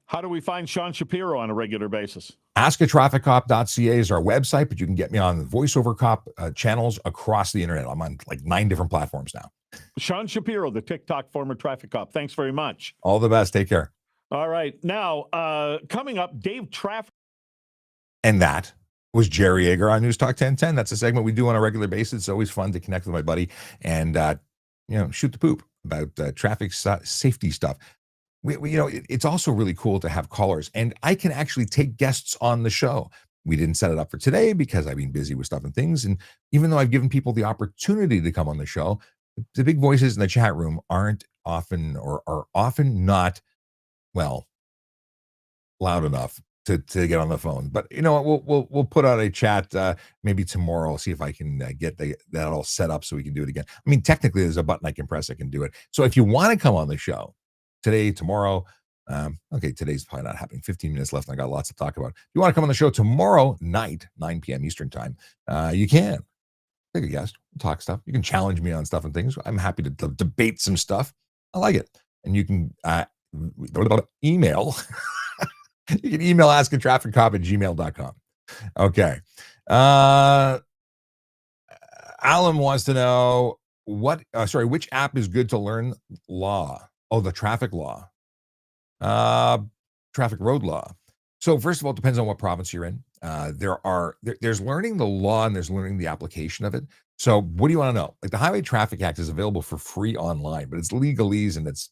How do we find Sean Shapiro on a regular basis? Askatrafficcop.ca is our website, but you can get me on the VoiceOver Cop channels across the internet. I'm on like 9 different platforms now. Sean Shapiro, the TikTok former traffic cop. Thanks very much. All the best. Take care. All right. Now, coming up, Dave Traffic. And that was Jerry Yeager on News Talk 1010. That's a segment we do on a regular basis. It's always fun to connect with my buddy and, shoot the poop about traffic safety stuff. It's also really cool to have callers, and I can actually take guests on the show. We didn't set it up for today because I've been busy with stuff and things. And even though I've given people the opportunity to come on the show, the big voices in the chat room aren't often or are often not, well, loud enough to get on the phone. But you know what, we'll put out a chat maybe tomorrow. I'll see if I can get that all set up so we can do it again. I mean, technically there's a button I can press, I can do it. So if you want to come on the show today, tomorrow, today's probably not happening. 15 minutes left and I got lots to talk about. If you want to come on the show tomorrow night, 9 p.m. Eastern time, you can take a guest, talk stuff. You can challenge me on stuff and things. I'm happy to debate some stuff. I like it. And you can email. You can email askatrafficcop@gmail.com. Okay. Alan wants to know which app is good to learn law? Oh, the traffic law. Traffic road law. So first of all, it depends on what province you're in. There's learning the law and there's learning the application of it. So what do you want to know? Like the Highway Traffic Act is available for free online, but it's legalese and it's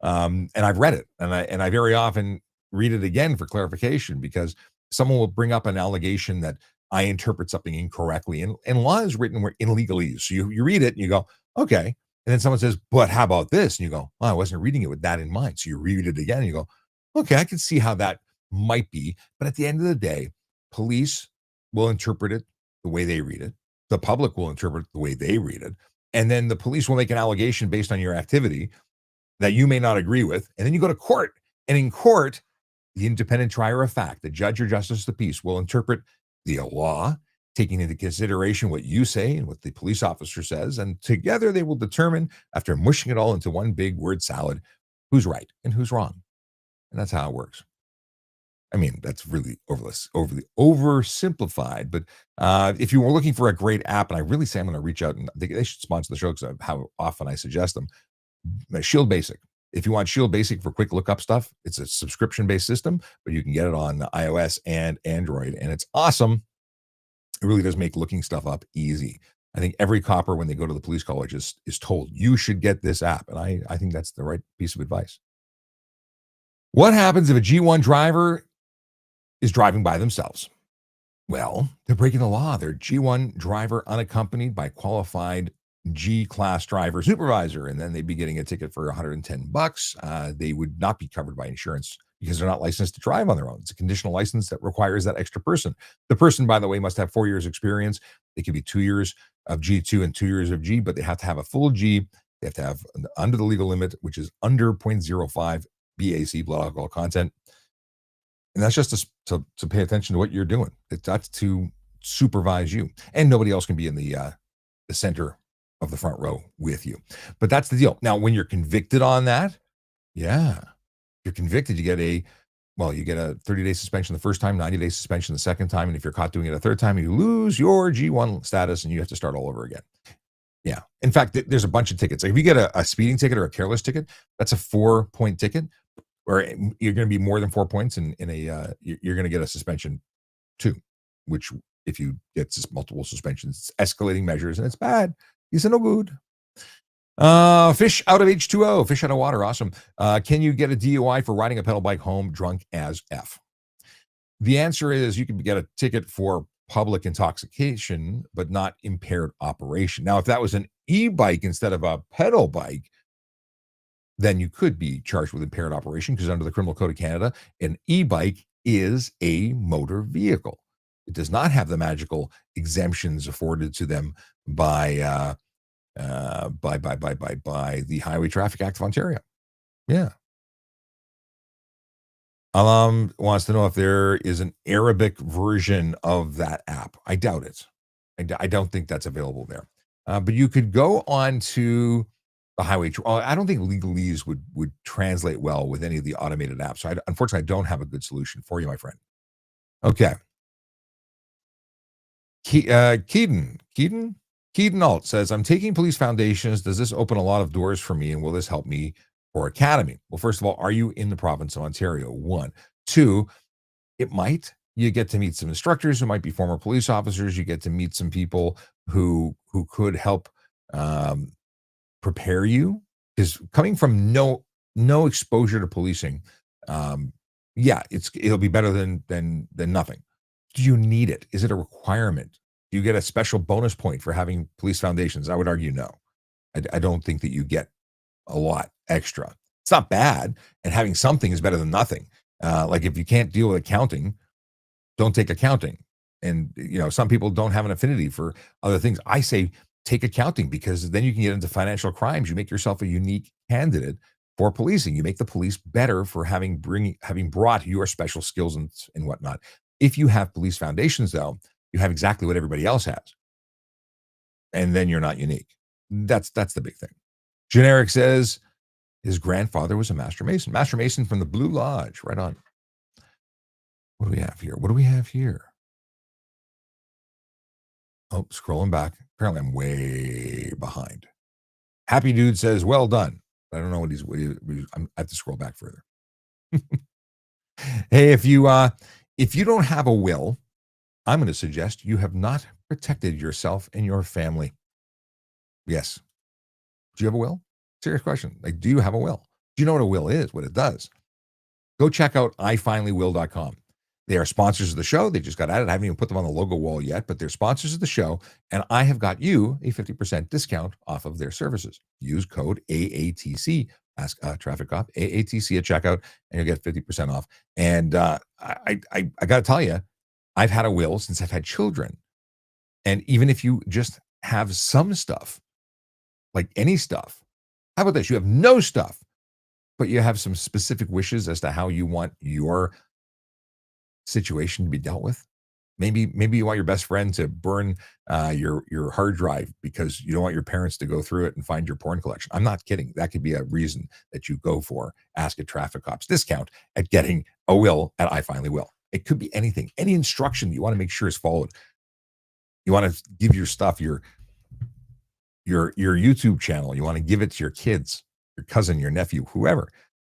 and I've read it and I very often read it again for clarification because someone will bring up an allegation that I interpret something incorrectly, and law is written in legalese. So you read it and you go, okay. And then someone says, but how about this? And you go, oh, I wasn't reading it with that in mind. So you read it again and you go, okay, I can see how that might be. But at the end of the day, police will interpret it the way they read it. The public will interpret it the way they read it. And then the police will make an allegation based on your activity that you may not agree with. And then you go to court. And in court, the independent trier of fact, the judge or justice of the peace, will interpret the law, taking into consideration what you say and what the police officer says. And together they will determine, after mushing it all into one big word salad, who's right and who's wrong. And that's how it works. I mean, that's really overly oversimplified. But if you were looking for a great app, and I really say I'm going to reach out and they should sponsor the show because of how often I suggest them, Shield Basic. If you want Shield Basic for quick lookup stuff, it's a subscription-based system, but you can get it on iOS and Android, and it's awesome. It really does make looking stuff up easy. I think every copper, when they go to the police college, is told, you should get this app, and I think that's the right piece of advice. What happens if a G1 driver is driving by themselves? Well, they're breaking the law. They're G1 driver unaccompanied by qualified G-class driver supervisor, and then they'd be getting a ticket for $110. They would not be covered by insurance because they're not licensed to drive on their own. It's a conditional license that requires that extra person. The person, by the way, must have 4 years experience. It could be 2 years of G2 and 2 years of G, but they have to have a full G. They have to have under the legal limit, which is under 0.05 BAC, blood alcohol content. And that's just to pay attention to what you're doing. That's to supervise you. And nobody else can be in the center of the front row with you. But that's the deal. Now, when you're convicted on that, you're convicted, you get a 30-day suspension the first time, 90-day suspension the second time. And if you're caught doing it a third time, you lose your G1 status and you have to start all over again. Yeah. In fact, there's a bunch of tickets. Like if you get a speeding ticket or a careless ticket, that's a 4-point ticket, or you're going to be more than 4 points you're going to get a suspension too, which if you get multiple suspensions, it's escalating measures and it's bad. He said, no good. Fish out of H2O, fish out of water. Awesome. Can you get a DUI for riding a pedal bike home drunk as F? The answer is you can get a ticket for public intoxication, but not impaired operation. Now, if that was an e-bike instead of a pedal bike, then you could be charged with impaired operation because under the Criminal Code of Canada, an e-bike is a motor vehicle. It does not have the magical exemptions afforded to them by the Highway Traffic Act of Ontario. Yeah. Alam wants to know if there is an Arabic version of that app. I doubt it. I don't think that's available there. But you could go on to the highway. I don't think legalese would translate well with any of the automated apps. So unfortunately, I don't have a good solution for you, my friend. Okay. Keaton Alt says, I'm taking police foundations. Does this open a lot of doors for me? And will this help me for academy? Well, first of all, are you in the province of Ontario? 1. 2, it might. You get to meet some instructors who might be former police officers. You get to meet some people who could help prepare you. Because coming from no exposure to policing, it'll be better than nothing. Do you need it? Is it a requirement? Do you get a special bonus point for having police foundations? I would argue no. I don't think that you get a lot extra. It's not bad, and having something is better than nothing. Like if you can't deal with accounting, don't take accounting. And some people don't have an affinity for other things. I say take accounting because then you can get into financial crimes. You make yourself a unique candidate for policing. You make the police better for having brought your special skills and whatnot. If you have police foundations, though, you have exactly what everybody else has, and then you're not unique. That's the big thing. Generic says his grandfather was a master mason. Master mason from the Blue Lodge. Right on. What do we have here? Oh, scrolling back. Apparently, I'm way behind. Happy Dude says, well done. I don't know what I have to scroll back further. Hey, if you don't have a will, I'm going to suggest you have not protected yourself and your family. Yes. Do you have a will? Serious question. Like, do you have a will? Do you know what a will is, what it does? Go check out ifinallywill.com. They are sponsors of the show. They just got added. I haven't even put them on the logo wall yet, but they're sponsors of the show. And I have got you a 50% discount off of their services. Use code AATC, ask Traffic Cop, AATC at checkout, and you'll get 50% off. And I got to tell you, I've had a will since I've had children. And even if you just have some stuff, like any stuff, how about this? You have no stuff, but you have some specific wishes as to how you want your situation to be dealt with. Maybe you want your best friend to burn your hard drive because you don't want your parents to go through it and find your porn collection. I'm not kidding. That could be a reason that you go for Ask a Traffic Cops discount at getting a will at I Finally Will. It could be anything, any instruction that you want to make sure is followed. You want to give your stuff, your YouTube channel. You want to give it to your kids, your cousin, your nephew, whoever.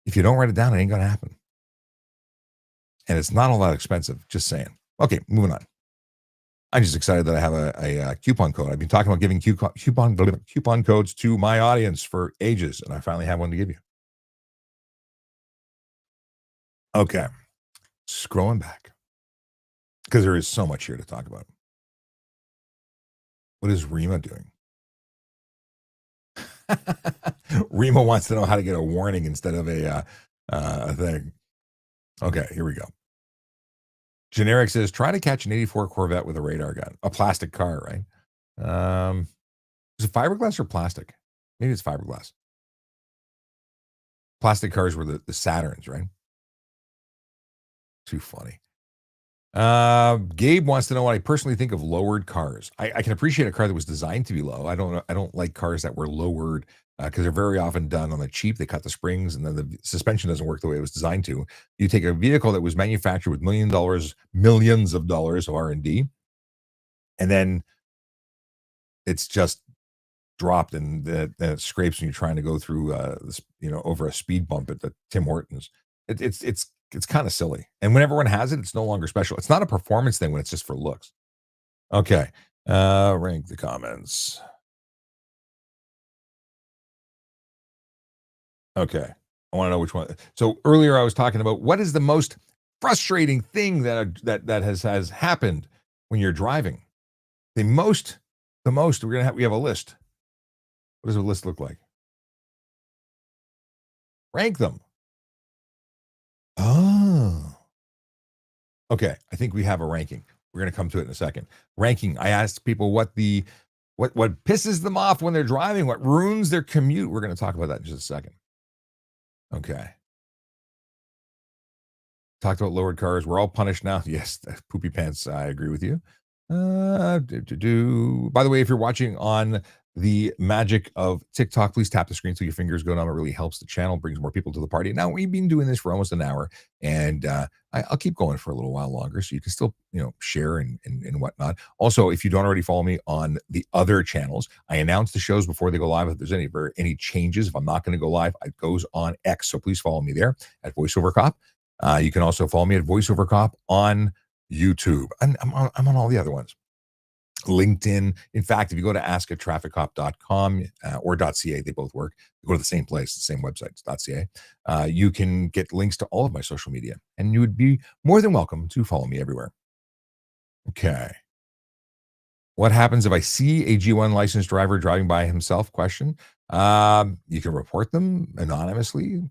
If you don't write it down, it ain't going to happen. And it's not all that expensive. Just saying. Okay, moving on. I'm just excited that I have a coupon code. I've been talking about giving coupon codes to my audience for ages, and I finally have one to give you. Okay, scrolling back because there is so much here to talk about. What is Rima doing? Rima wants to know how to get a warning instead of a thing. Okay, here we go. Generic says, try to catch an 84 Corvette with a radar gun. A plastic car, right? Is it fiberglass or plastic? Maybe it's fiberglass. Plastic cars were the Saturns, right? Too funny. Gabe wants to know what I personally think of lowered cars. I can appreciate a car that was designed to be low. I don't like cars that were lowered because they're very often done on the cheap. They cut the springs and then the suspension doesn't work the way it was designed to. You take a vehicle that was manufactured with millions of dollars of R&D, and then it's just dropped and then it scrapes when you're trying to go through over a speed bump at the Tim Hortons. It's kind of silly. And when everyone has it, it's no longer special. It's not a performance thing when it's just for looks. Okay. Rank the comments. Okay. I want to know which one. So earlier I was talking about what is the most frustrating thing that has happened when you're driving. The most we have a list. What does a list look like? Rank them. Oh. Okay, I think we have a ranking. We're going to come to it in a second. Ranking. I asked people what pisses them off when they're driving, what ruins their commute. We're going to talk about that in just a second. Okay. Talked about lowered cars. We're all punished now. Yes, poopy pants. I agree with you. By the way, if you're watching on the magic of TikTok, please tap the screen so your fingers go numb. It really helps the channel, brings more people to the party. Now, we've been doing this for almost an hour, and I'll keep going for a little while longer, so you can still, share and whatnot. Also, if you don't already follow me on the other channels, I announce the shows before they go live. If there's any changes, if I'm not going to go live, it goes on X. So please follow me there at VoiceOver Cop. You can also follow me at VoiceOver Cop on YouTube. I'm on all the other ones. LinkedIn. In fact, if you go to askattrafficcop.com or .ca, they both work. You go to the same place, the same website, it's .ca. You can get links to all of my social media, and you would be more than welcome to follow me everywhere. Okay. What happens if I see a G1 licensed driver driving by himself? Question. You can report them anonymously.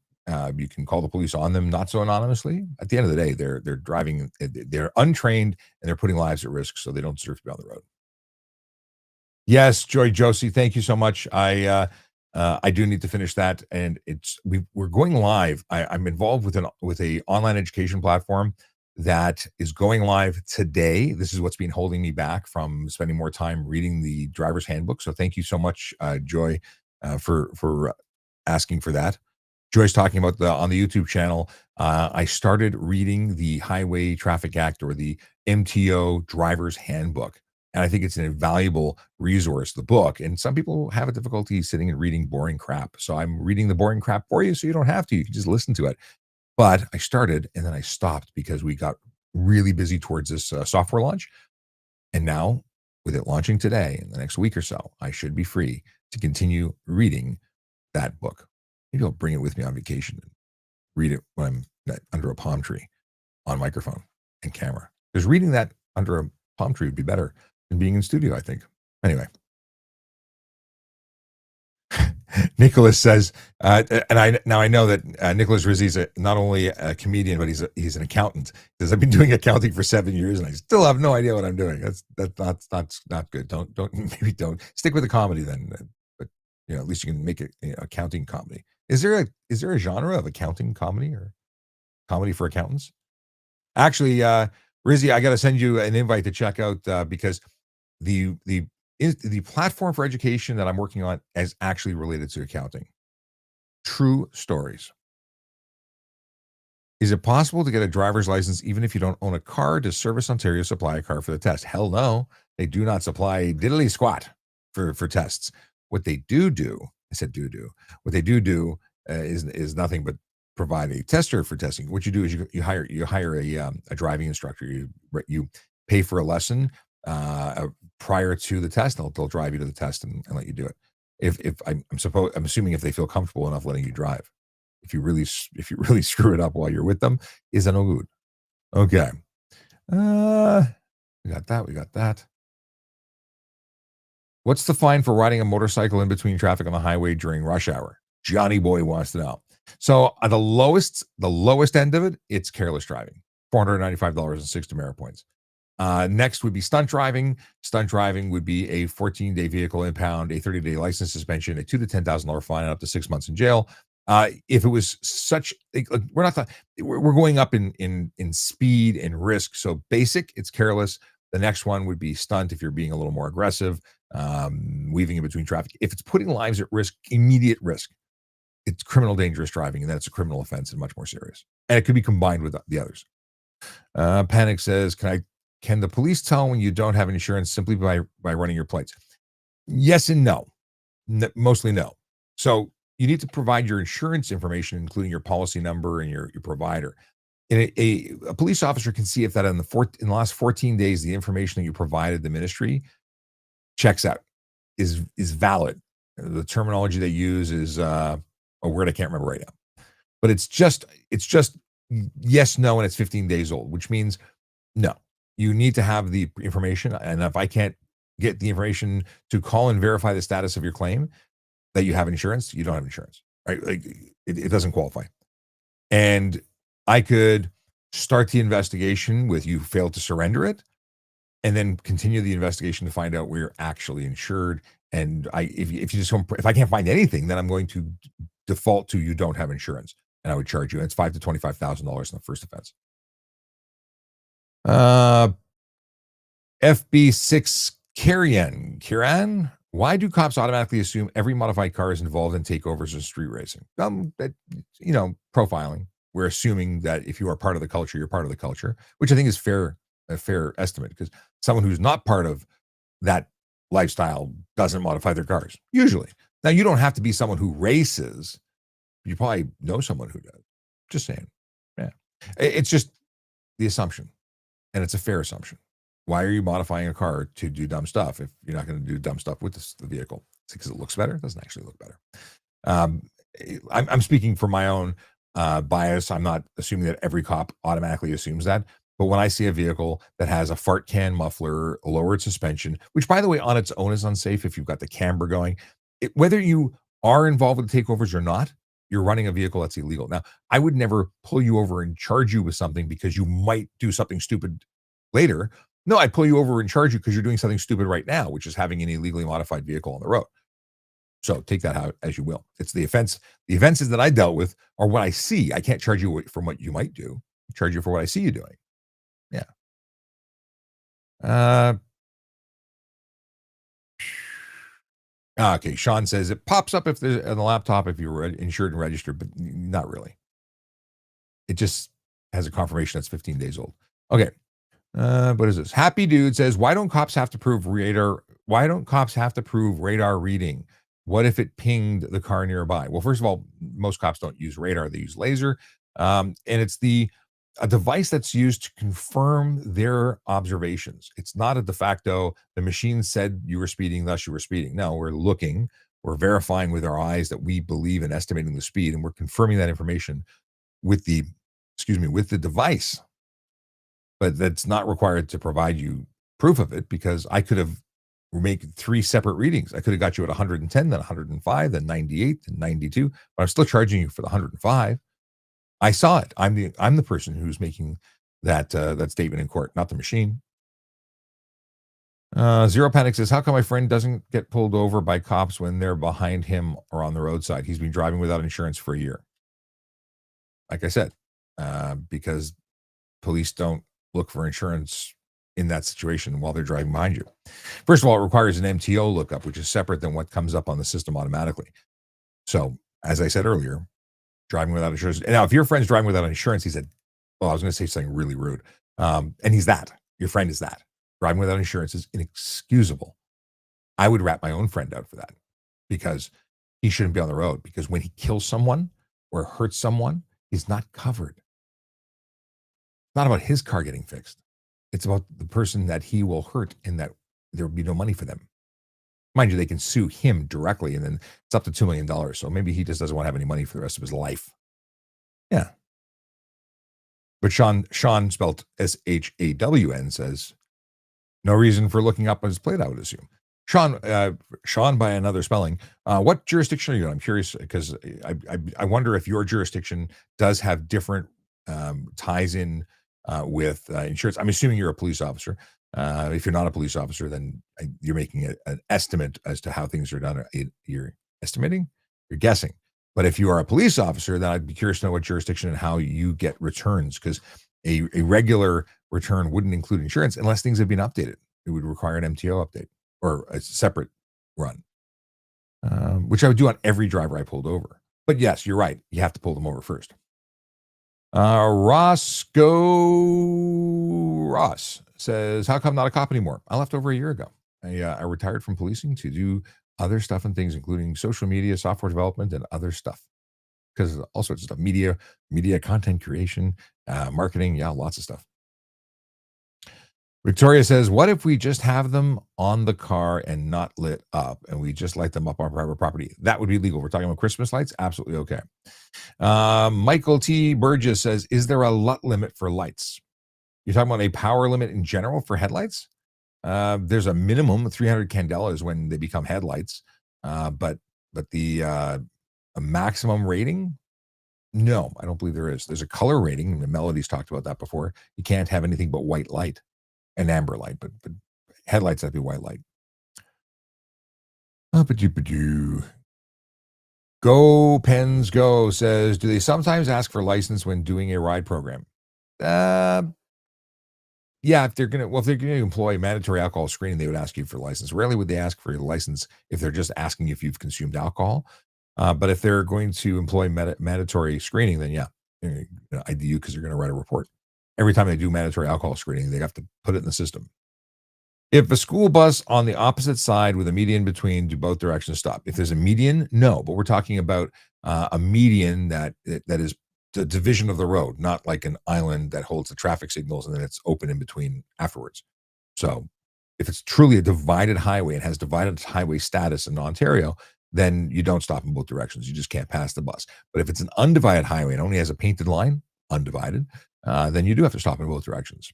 You can call the police on them not so anonymously. At the end of the day, they're driving, they're untrained, and they're putting lives at risk, so they don't deserve to be on the road. Yes, Joy Josie, thank you so much. I do need to finish that, and we're going live. I'm involved with a online education platform that is going live today. This is what's been holding me back from spending more time reading the driver's handbook. So thank you so much, Joy, for asking for that. Joy's talking about on the YouTube channel. I started reading the Highway Traffic Act, or the MTO Driver's Handbook. And I think it's an invaluable resource, the book. And some people have a difficulty sitting and reading boring crap. So I'm reading the boring crap for you, so you don't have to. You can just listen to it. But I started, and then I stopped because we got really busy towards this software launch. And now, with it launching today, in the next week or so, I should be free to continue reading that book. Maybe I'll bring it with me on vacation and read it when I'm under a palm tree on microphone and camera. Because reading that under a palm tree would be better than being in studio, I think. Anyway. Nicholas says, and I know that Nicholas Rizzi is not only a comedian, but he's an accountant. He says, I've been doing accounting for 7 years, and I still have no idea what I'm doing. That's not good. Don't stick with the comedy then. But at least you can make it accounting comedy. Is there a genre of accounting comedy, or comedy for accountants? Actually, Rizzy, I got to send you an invite to check out because the platform for education that I'm working on is actually related to accounting. True stories. Is it possible to get a driver's license even if you don't own a car? Does Service Ontario supply a car for the test? Hell no. They do not supply diddly squat for tests. What they do, I said do. What they do is nothing but provide a tester for testing. What you do is you hire a driving instructor. You pay for a lesson prior to the test. They'll drive you to the test and let you do it. I'm assuming if they feel comfortable enough letting you drive. If you really screw it up while you're with them, is that no good? Okay. We got that. What's the fine for riding a motorcycle in between traffic on the highway during rush hour? Johnny Boy wants to know. So at the lowest end of it, it's careless driving, $495 and 6 demerit points. Next would be stunt driving. Stunt driving would be a 14-day vehicle impound, a 30-day license suspension, a $2,000 to $10,000 fine, and up to 6 months in jail. If it was we're going up in speed and risk. So basic, it's careless. The next one would be stunt if you're being a little more aggressive, weaving in between traffic. If it's putting lives at risk, immediate risk, it's criminal dangerous driving, and that's a criminal offense and much more serious. And it could be combined with the others. Panic says, can the police tell when you don't have insurance simply by running your plates? Yes and no. Mostly no. So you need to provide your insurance information, including your policy number and your provider. And a police officer can see if that in the last 14 days, the information that you provided the ministry checks out, is valid. The terminology they use is a word I can't remember right now. But it's just yes, no, and it's 15 days old, which means no. You need to have the information, and if I can't get the information to call and verify the status of your claim that you have insurance, you don't have insurance, right? Like it doesn't qualify. And I could start the investigation with you failed to surrender it, and then continue the investigation to find out where you're actually insured. And if I can't find anything, then I'm going to default to you don't have insurance, and I would charge you. And it's $5,000 to $25,000 in the first offense. FB6 Kiran, why do cops automatically assume every modified car is involved in takeovers and street racing? Profiling. We're assuming that if you are part of the culture, you're part of the culture, which I think is a fair estimate, because someone who's not part of that lifestyle doesn't modify their cars, usually. Now, you don't have to be someone who races. You probably know someone who does. Just saying. Yeah. It's just the assumption, and it's a fair assumption. Why are you modifying a car to do dumb stuff if you're not going to do dumb stuff with the vehicle? It's because it looks better? It doesn't actually look better. I'm speaking for my own bias. I'm not assuming that every cop automatically assumes that. But when I see a vehicle that has a fart can muffler, a lowered suspension, which, by the way, on its own is unsafe if you've got the camber going, whether you are involved with takeovers or not, you're running a vehicle that's illegal. Now, I would never pull you over and charge you with something because you might do something stupid later. No, I'd pull you over and charge you because you're doing something stupid right now, which is having an illegally modified vehicle on the road. So take that out as you will. It's the offense. The offenses that I dealt with are what I see. I can't charge you for what you might do. I charge you for what I see you doing. Yeah. Okay. Sean says it pops up if there's on the laptop if you're insured and registered, but not really. It just has a confirmation that's 15 days old. Okay. What is this? Happy Dude says, why don't cops have to prove radar? Why don't cops have to prove radar reading? What if it pinged the car nearby? Well, first of all, most cops don't use radar; they use laser, and it's a device that's used to confirm their observations. It's not a de facto. The machine said you were speeding, thus you were speeding. No, we're verifying with our eyes that we believe in estimating the speed, and we're confirming that information with the device. But that's not required to provide you proof of it, because I could have made 3 separate readings. I could have got you at 110, then 105, then 98, then 92, but I'm still charging you for the 105. I saw it. I'm the person who's making that statement in court, not the machine. Zero Panic says, how come my friend doesn't get pulled over by cops when they're behind him or on the roadside? He's been driving without insurance for a year. Like I said, because police don't look for insurance in that situation while they're driving behind you. First of all, it requires an MTO lookup, which is separate than what comes up on the system automatically. So, as I said earlier, driving without insurance. And now, if your friend's driving without insurance, he said, well, I was going to say something really rude. And he's that. Your friend is that. Driving without insurance is inexcusable. I would rat my own friend out for that, because he shouldn't be on the road, because when he kills someone or hurts someone, he's not covered. It's not about his car getting fixed. It's about the person that he will hurt, and that there will be no money for them. Mind you, they can sue him directly, and then it's up to $2 million. So maybe he just doesn't want to have any money for the rest of his life. Yeah. But Sean spelled SHAWN says, no reason for looking up on his plate, I would assume. Sean by another spelling. What jurisdiction are you in? I'm curious, because I wonder if your jurisdiction does have different ties in with insurance. I'm assuming you're a police officer. If you're not a police officer, then you're making an estimate as to how things are done. You're estimating, you're guessing. But if you are a police officer, then I'd be curious to know what jurisdiction and how you get returns, because a regular return wouldn't include insurance unless things have been updated. It would require an MTO update or a separate run, which I would do on every driver I pulled over. But yes, you're right. You have to pull them over first. Ross says, how come not a cop anymore? I left over a year ago. I retired from policing to do other stuff and things, including social media, software development, and other stuff. Because all sorts of stuff, media content creation, marketing, lots of stuff. Victoria says, what if we just have them on the car and not lit up, and we just light them up on private property? That would be legal. We're talking about Christmas lights? Absolutely okay. Michael T. Burgess says, is there a LUT limit for lights? You're talking about a power limit in general for headlights? There's a minimum of 300 candelas when they become headlights. But a maximum rating? No, I don't believe there is. There's a color rating, and Melody's talked about that before. You can't have anything but white light. an amber light, but headlights have to be white light. Go Pens Go says, do they sometimes ask for license when doing a ride program? Yeah, if they're gonna employ mandatory alcohol screening, they would ask you for license. Rarely would they ask for your license if they're just asking if you've consumed alcohol. But if they're going to employ mandatory screening, then yeah, ID you because you're going to write a report. Every time they do mandatory alcohol screening, they have to put it in the system. If a school bus on the opposite side with a median between, do both directions stop? If there's a median, no. But we're talking about a median that is the division of the road, not like an island that holds the traffic signals and then it's open in between afterwards. So if it's truly a divided highway and has divided highway status in Ontario, then you don't stop in both directions. You just can't pass the bus. But if it's an undivided highway and only has a painted line, undivided, then you do have to stop in both directions.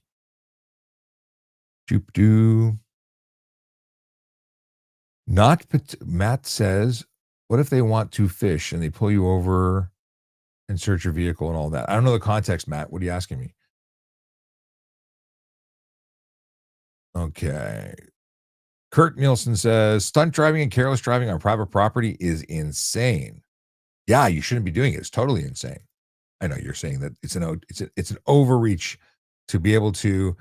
Matt says, what if they want to fish and they pull you over and search your vehicle and all that? I don't know the context, Matt. What are you asking me? Okay. Kurt Nielsen says, stunt driving and careless driving on private property is insane. Yeah, you shouldn't be doing it. It's totally insane. I know you're saying that it's an overreach to be able to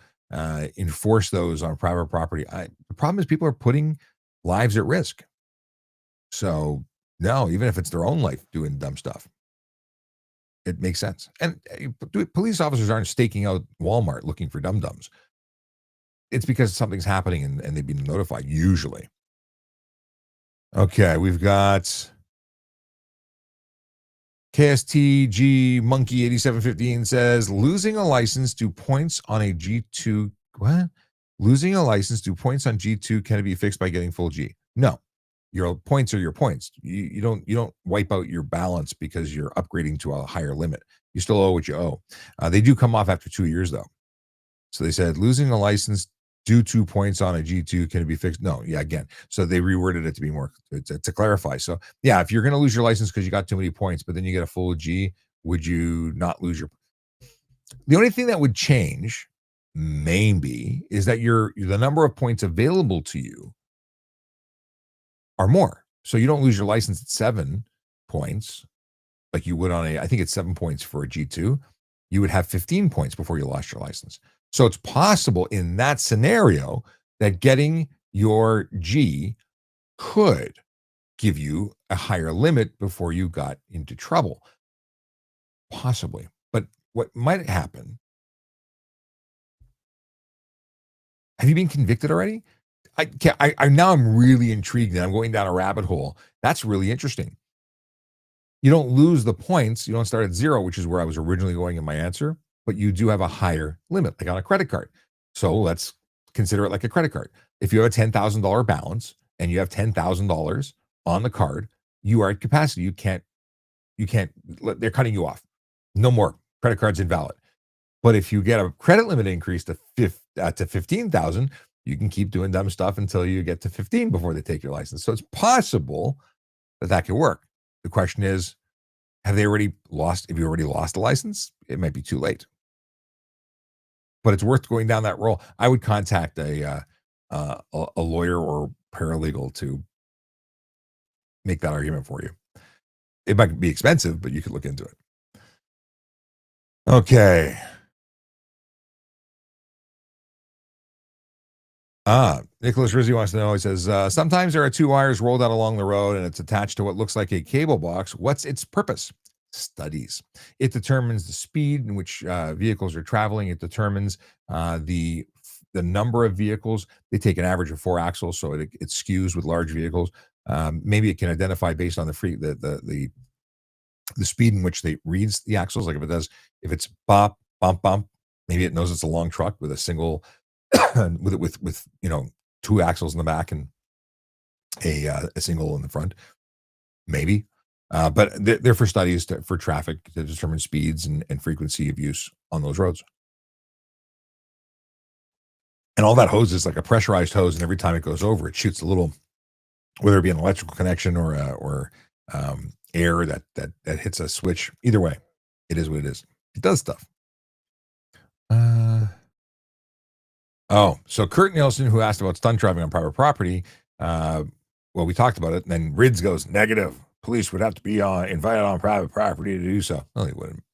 enforce those on private property. The problem is people are putting lives at risk. So no, even if it's their own life doing dumb stuff, it makes sense. And police officers aren't staking out Walmart looking for dum-dums. It's because something's happening and they've been notified, usually. Okay, we've got KSTG Monkey 8715 says, losing a license to points on a G2. What? Losing a license to points on G2, can it be fixed by getting full G? No. Your points are your points. You don't wipe out your balance because you're upgrading to a higher limit. You still owe what you owe. They do come off after 2 years though. So they said losing a license due to points on a G2, can it be fixed? No. Yeah, again. So they reworded it to be more to clarify. So yeah, if you're going to lose your license because you got too many points, but then you get a full G, would you not lose your? The only thing that would change maybe is that the number of points available to you are more. So you don't lose your license at 7 points like you would on I think it's 7 points for a G2. You would have 15 points before you lost your license. So it's possible in that scenario that getting your G could give you a higher limit before you got into trouble. Possibly. But what might happen, have you been convicted already? Now I'm really intrigued and I'm going down a rabbit hole. That's really interesting. You don't lose the points. You don't start at 0, which is where I was originally going in my answer, but you do have a higher limit, like on a credit card. So let's consider it like a credit card. If you have a $10,000 balance and you have $10,000 on the card, you are at capacity. You can't, they're cutting you off. No more. Credit card's invalid. But if you get a credit limit increase to 15,000, you can keep doing dumb stuff until you get to 15 before they take your license. So it's possible that could work. The question is, have you already lost the license? It might be too late. But it's worth going down that road. I would contact a lawyer or paralegal to make that argument for you. It might be expensive, but you could look into it. Okay. Nicholas Rizzi wants to know, he says, sometimes there are 2 wires rolled out along the road and it's attached to what looks like a cable box. What's its purpose? Studies. It determines the speed in which vehicles are traveling. It determines the number of vehicles. They take an average of 4 axles, so it skews with large vehicles. Maybe it can identify based on the speed in which they reads the axles. Like if it's bop, bump, bump, maybe it knows it's a long truck with a single with 2 axles in the back and a single in the front, maybe. But they're for studies for traffic to determine speeds and frequency of use on those roads. And all that hose is like a pressurized hose, and every time it goes over, it shoots a little, whether it be an electrical connection or air that hits a switch. Either way, it is what it is. It does stuff. Oh, so Kurt Nielsen, who asked about stunt driving on private property, well, we talked about it, and then Rids goes, negative. Police would have to be invited on private property to do so. Well, they wouldn't.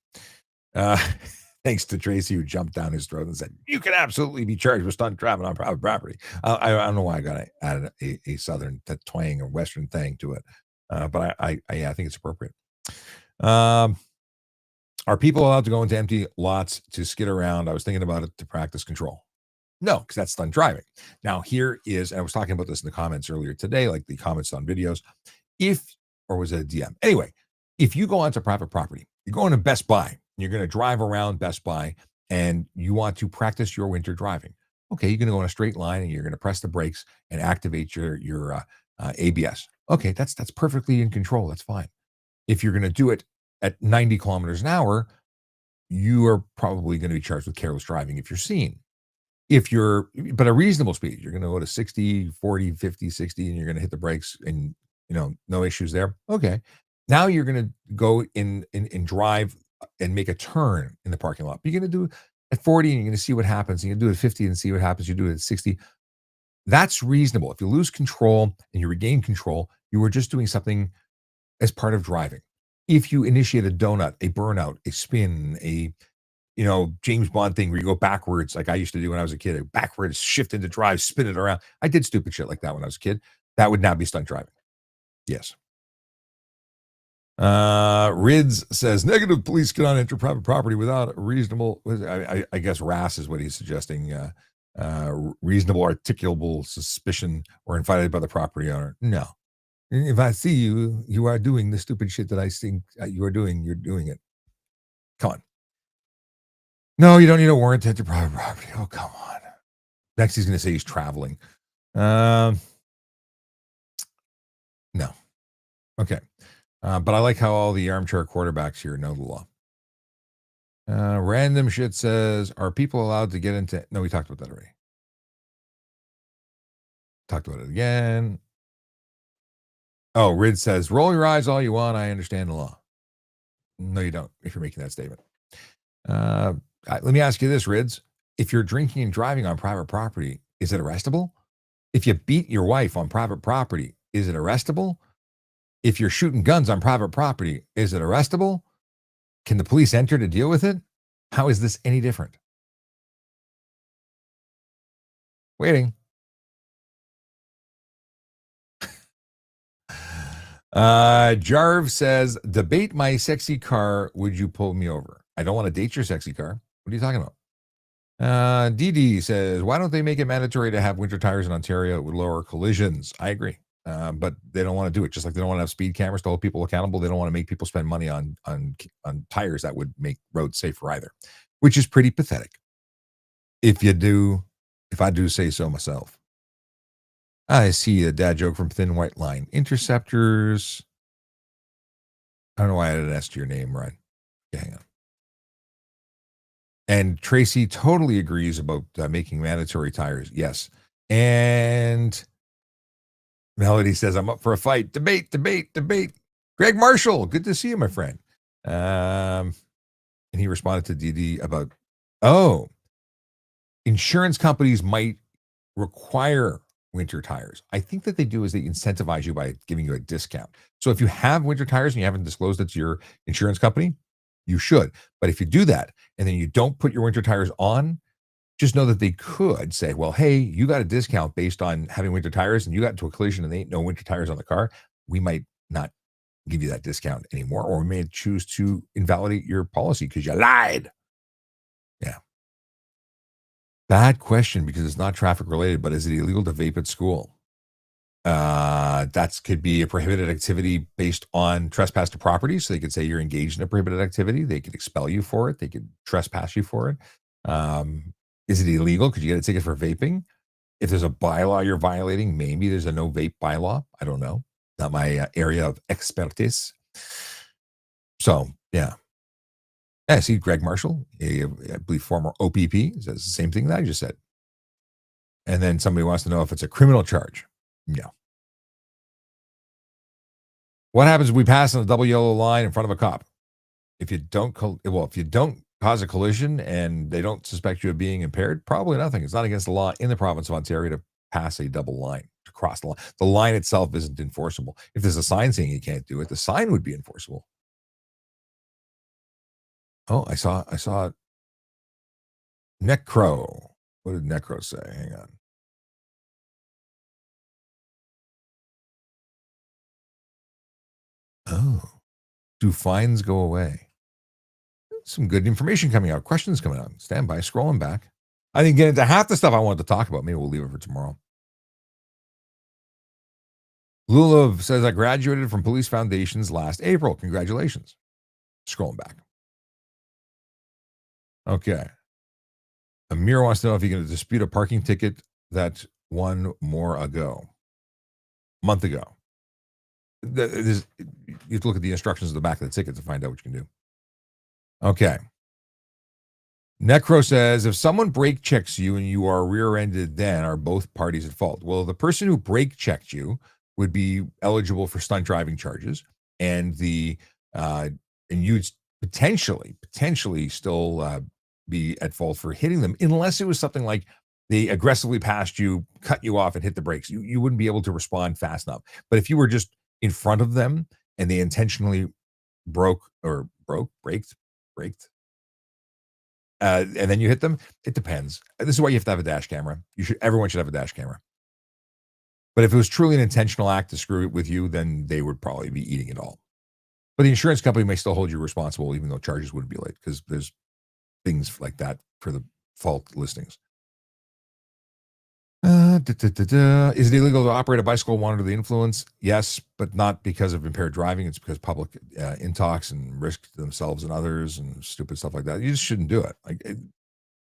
Thanks to Tracy, who jumped down his throat and said, you can absolutely be charged with stunt driving on private property. I don't know why I got added a southern twang or western thing to it, but I think it's appropriate. Are people allowed to go into empty lots to skid around? I was thinking about it to practice control. No, because that's stunt driving. Now, here is, and I was talking about this in the comments earlier today, like the comments on videos. Or was it a DM? Anyway, if you go onto private property, you're going to Best Buy, and you're going to drive around Best Buy, and you want to practice your winter driving. Okay, you're going to go in a straight line, and you're going to press the brakes and activate your ABS. Okay, that's perfectly in control. That's fine. If you're going to do it at 90 kilometers an hour, you are probably going to be charged with careless driving if you're seen. But a reasonable speed, you're going to go to 60, 40, 50, 60, and you're going to hit the brakes and, no issues there. Okay. Now you're going to go in drive and make a turn in the parking lot. You're going to do it at 40 and you're going to see what happens. You're going to do it at 50 and see what happens. You do it at 60. That's reasonable. If you lose control and you regain control, you were just doing something as part of driving. If you initiate a donut, a burnout, a spin, a James Bond thing where you go backwards, like I used to do when I was a kid, backwards, shift into drive, spin it around. I did stupid shit like that when I was a kid. That would now be stunt driving. Yes. Rids says, negative, police cannot enter private property without a reasonable, I guess RAS is what he's suggesting, reasonable articulable suspicion or invited by the property owner. No. If I see you are doing the stupid shit that I think you are doing, you're doing it. Come on. No, you don't need a warrant to enter private property. Oh, come on. Next, he's going to say he's traveling. No. Okay. But I like how all the armchair quarterbacks here know the law. Random shit says, are people allowed to get into... No, we talked about that already. Talked about it again. Oh, Rid says, roll your eyes all you want. I understand the law. No, you don't, if you're making that statement. Let me ask you this, Rids. If you're drinking and driving on private property, is it arrestable? If you beat your wife on private property, is it arrestable? If you're shooting guns on private property, is it arrestable? Can the police enter to deal with it? How is this any different? Waiting. Jarv says, debate my sexy car. Would you pull me over? I don't want to date your sexy car. What are you talking about? DD says, why don't they make it mandatory to have winter tires in Ontario? It would lower collisions. I agree. But they don't want to do it. Just like they don't want to have speed cameras to hold people accountable. They don't want to make people spend money on tires that would make roads safer either, which is pretty pathetic. If I do say so myself. I see a dad joke from Thin White Line. Interceptors. I don't know why I didn't ask your name, Ryan. Yeah, hang on. And Tracy totally agrees about making mandatory tires. Yes. And Melody says, I'm up for a fight. Debate. Greg Marshall, good to see you, my friend. And he responded to DD about, insurance companies might require winter tires. I think that they do is they incentivize you by giving you a discount. So if you have winter tires and you haven't disclosed it to your insurance company, you should. But if you do that and then you don't put your winter tires on, just know that they could say, well, hey, you got a discount based on having winter tires and you got into a collision and there ain't no winter tires on the car. We might not give you that discount anymore, or we may choose to invalidate your policy because you lied. Yeah. Bad question because it's not traffic related, but is it illegal to vape at school? That could be a prohibited activity based on trespass to property. So they could say you're engaged in a prohibited activity. They could expel you for it. They could trespass you for it. Is it illegal? Could you get a ticket for vaping? If there's a bylaw you're violating, maybe there's a no vape bylaw. I don't know. Not my area of expertise. So, yeah. I see Greg Marshall, I believe former OPP, says the same thing that I just said. And then somebody wants to know if it's a criminal charge. No. What happens if we pass on a double yellow line in front of a cop? If you don't cause a collision and they don't suspect you of being impaired, probably nothing. It's not against the law in the province of Ontario to pass a double line, to cross the line. The line itself isn't enforceable. If there's a sign saying you can't do it, the sign would be enforceable. Oh, I saw Necro. What did Necro say? Hang on. Oh, do fines go away? Some good information coming out. Questions coming out. Stand by. Scrolling back. I didn't get into half the stuff I wanted to talk about. Maybe we'll leave it for tomorrow. Lulav says, I graduated from Police Foundations last April. Congratulations. Scrolling back. Okay. Amir wants to know if you can dispute a parking ticket that one more ago. Month ago. You have to look at the instructions at the back of the ticket to find out what you can do. Okay. Necro says, if someone brake checks you and you are rear-ended, then are both parties at fault? Well, the person who brake checked you would be eligible for stunt driving charges, and and you'd potentially still be at fault for hitting them, unless it was something like they aggressively passed you, cut you off, and hit the brakes. You wouldn't be able to respond fast enough. But if you were just in front of them and they intentionally braked, and then you hit them, it depends. This is why you have to have a dash camera. Everyone should have a dash camera. But if it was truly an intentional act to screw it with you, then they would probably be eating it all. But the insurance company may still hold you responsible, even though charges would be late, because there's things like that for the fault listings. Is it illegal to operate a bicycle while under the influence? Yes, but not because of impaired driving. It's because public intox and risk to themselves and others and stupid stuff like that. You just shouldn't do it.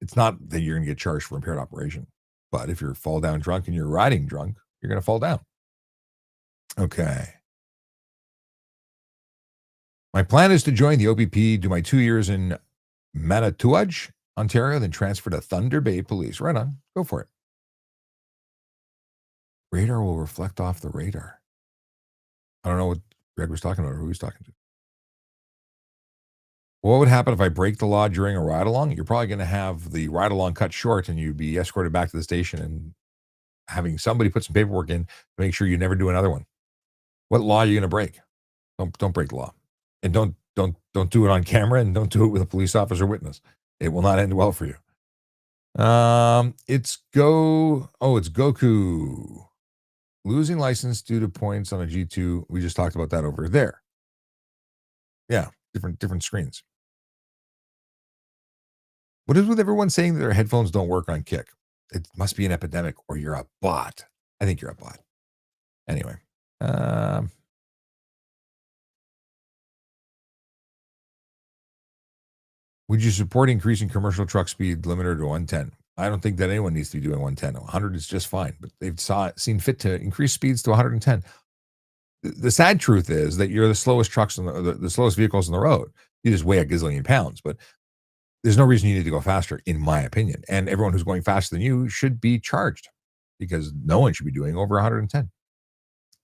It's not that you're going to get charged for impaired operation. But if you're fall down drunk and you're riding drunk, you're going to fall down. Okay. My plan is to join the OPP, do my 2 years in Manitouwadge, Ontario, then transfer to Thunder Bay Police. Right on. Go for it. Radar will reflect off the radar. I don't know what Greg was talking about or who he was talking to. What would happen if I break the law during a ride-along? You're probably going to have the ride-along cut short and you'd be escorted back to the station and having somebody put some paperwork in to make sure you never do another one. What law are you going to break? Don't break the law. And don't do it on camera, and don't do it with a police officer witness. It will not end well for you. It's Goku. Losing license due to points on a G2. We just talked about that over there. Yeah, different screens. What is with everyone saying that their headphones don't work on Kick? It must be an epidemic, or you're a bot. I think you're a bot. Anyway. Would you support increasing commercial truck speed limiter to 110? I don't think that anyone needs to be doing 110. 100 is just fine, but they've seen fit to increase speeds to 110. The sad truth is that you're the slowest trucks on the slowest vehicles on the road. You just weigh a gazillion pounds, but there's no reason you need to go faster, in my opinion. And everyone who's going faster than you should be charged, because no one should be doing over 110,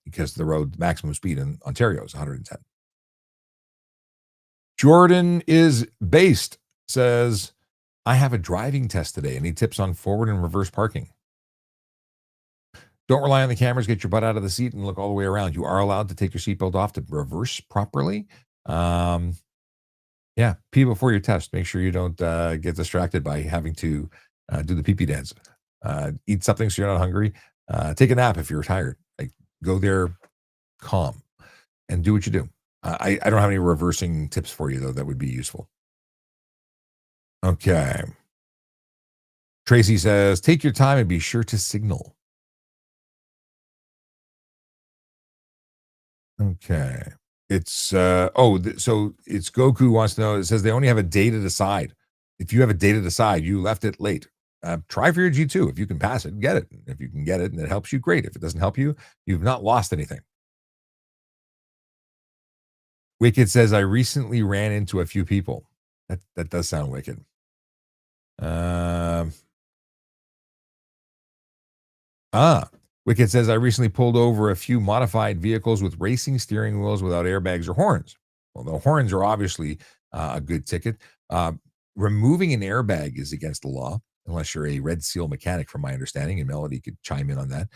because the road maximum speed in Ontario is 110. Jordan is based, says, I have a driving test today. Any tips on forward and reverse parking? Don't rely on the cameras. Get your butt out of the seat and look all the way around. You are allowed to take your seatbelt off to reverse properly. Yeah, pee before your test. Make sure you don't get distracted by having to do the pee-pee dance. Eat something so you're not hungry. Take a nap if you're tired. Go there calm and do what you do. I don't have any reversing tips for you, though, that would be useful. Okay. Tracy says, take your time and be sure to signal. Okay. It's, so it's Goku wants to know, it says they only have a day to decide. If you have a day to decide, you left it late. Try for your G2. If you can pass it, get it. If you can get it and it helps you, great. If it doesn't help you, you've not lost anything. Wicked says, I recently ran into a few people. That does sound wicked. Wicked says, I recently pulled over a few modified vehicles with racing steering wheels without airbags or horns. Well, the horns are obviously a good ticket. removing an airbag is against the law, unless you're a Red Seal mechanic, from my understanding, and Melody could chime in on that.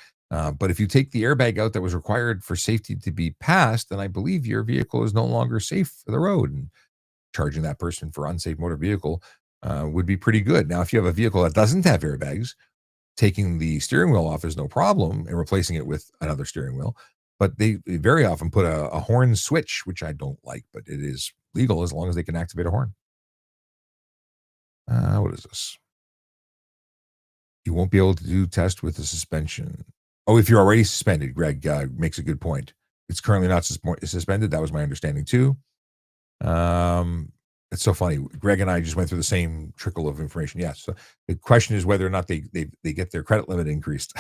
But if you take the airbag out that was required for safety to be passed, then I believe your vehicle is no longer safe for the road. And charging that person for unsafe motor vehicle would be pretty good. Now, if you have a vehicle that doesn't have airbags, taking the steering wheel off is no problem and replacing it with another steering wheel. But they very often put a horn switch, which I don't like, but it is legal as long as they can activate a horn. What is this? You won't be able to do test with the suspension. Oh, if you're already suspended, Greg makes a good point. It's currently not suspended. That was my understanding too. It's so funny. Greg and I just went through the same trickle of information. Yes. So the question is whether or not they get their credit limit increased.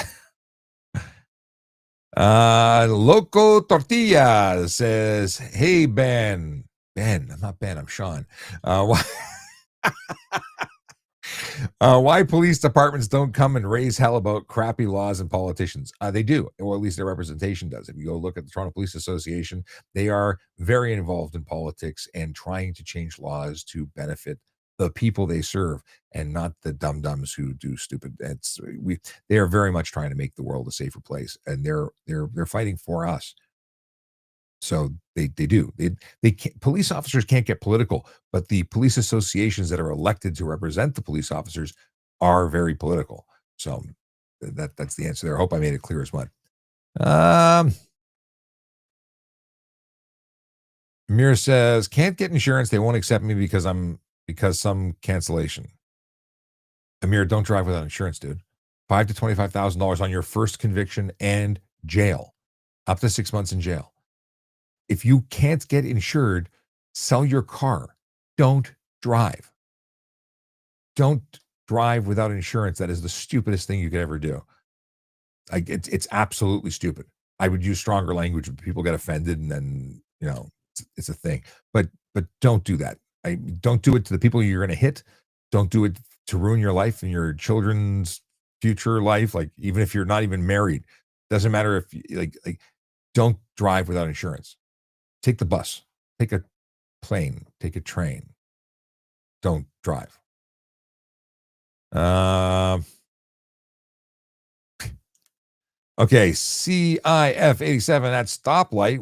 Loco Tortilla says, "Hey Ben, I'm not Ben. I'm Sean. Why police departments don't come and raise hell about crappy laws and politicians? They do, or at least their representation does. If you go look at the Toronto Police Association, they are very involved in politics and trying to change laws to benefit the people they serve and not the dum-dums who do stupid. They are very much trying to make the world a safer place, and they're fighting for us. So they do. They can't, police officers can't get political, but the police associations that are elected to represent the police officers are very political. So that's the answer there. I hope I made it clear as mud. Amir says, can't get insurance. They won't accept me because some cancellation. Amir, don't drive without insurance, dude. $5,000 to $25,000 on your first conviction and jail, up to 6 months in jail. If you can't get insured, sell your car. Don't drive. Don't drive without insurance. That is the stupidest thing you could ever do. It's absolutely stupid. I would use stronger language if people get offended, and then it's a thing. But don't do that. Don't do it to the people you're going to hit. Don't do it to ruin your life and your children's future life. Like, even if you're not even married, doesn't matter if you, don't drive without insurance. Take the bus, take a plane, take a train. Don't drive. Okay, CIF87, that stoplight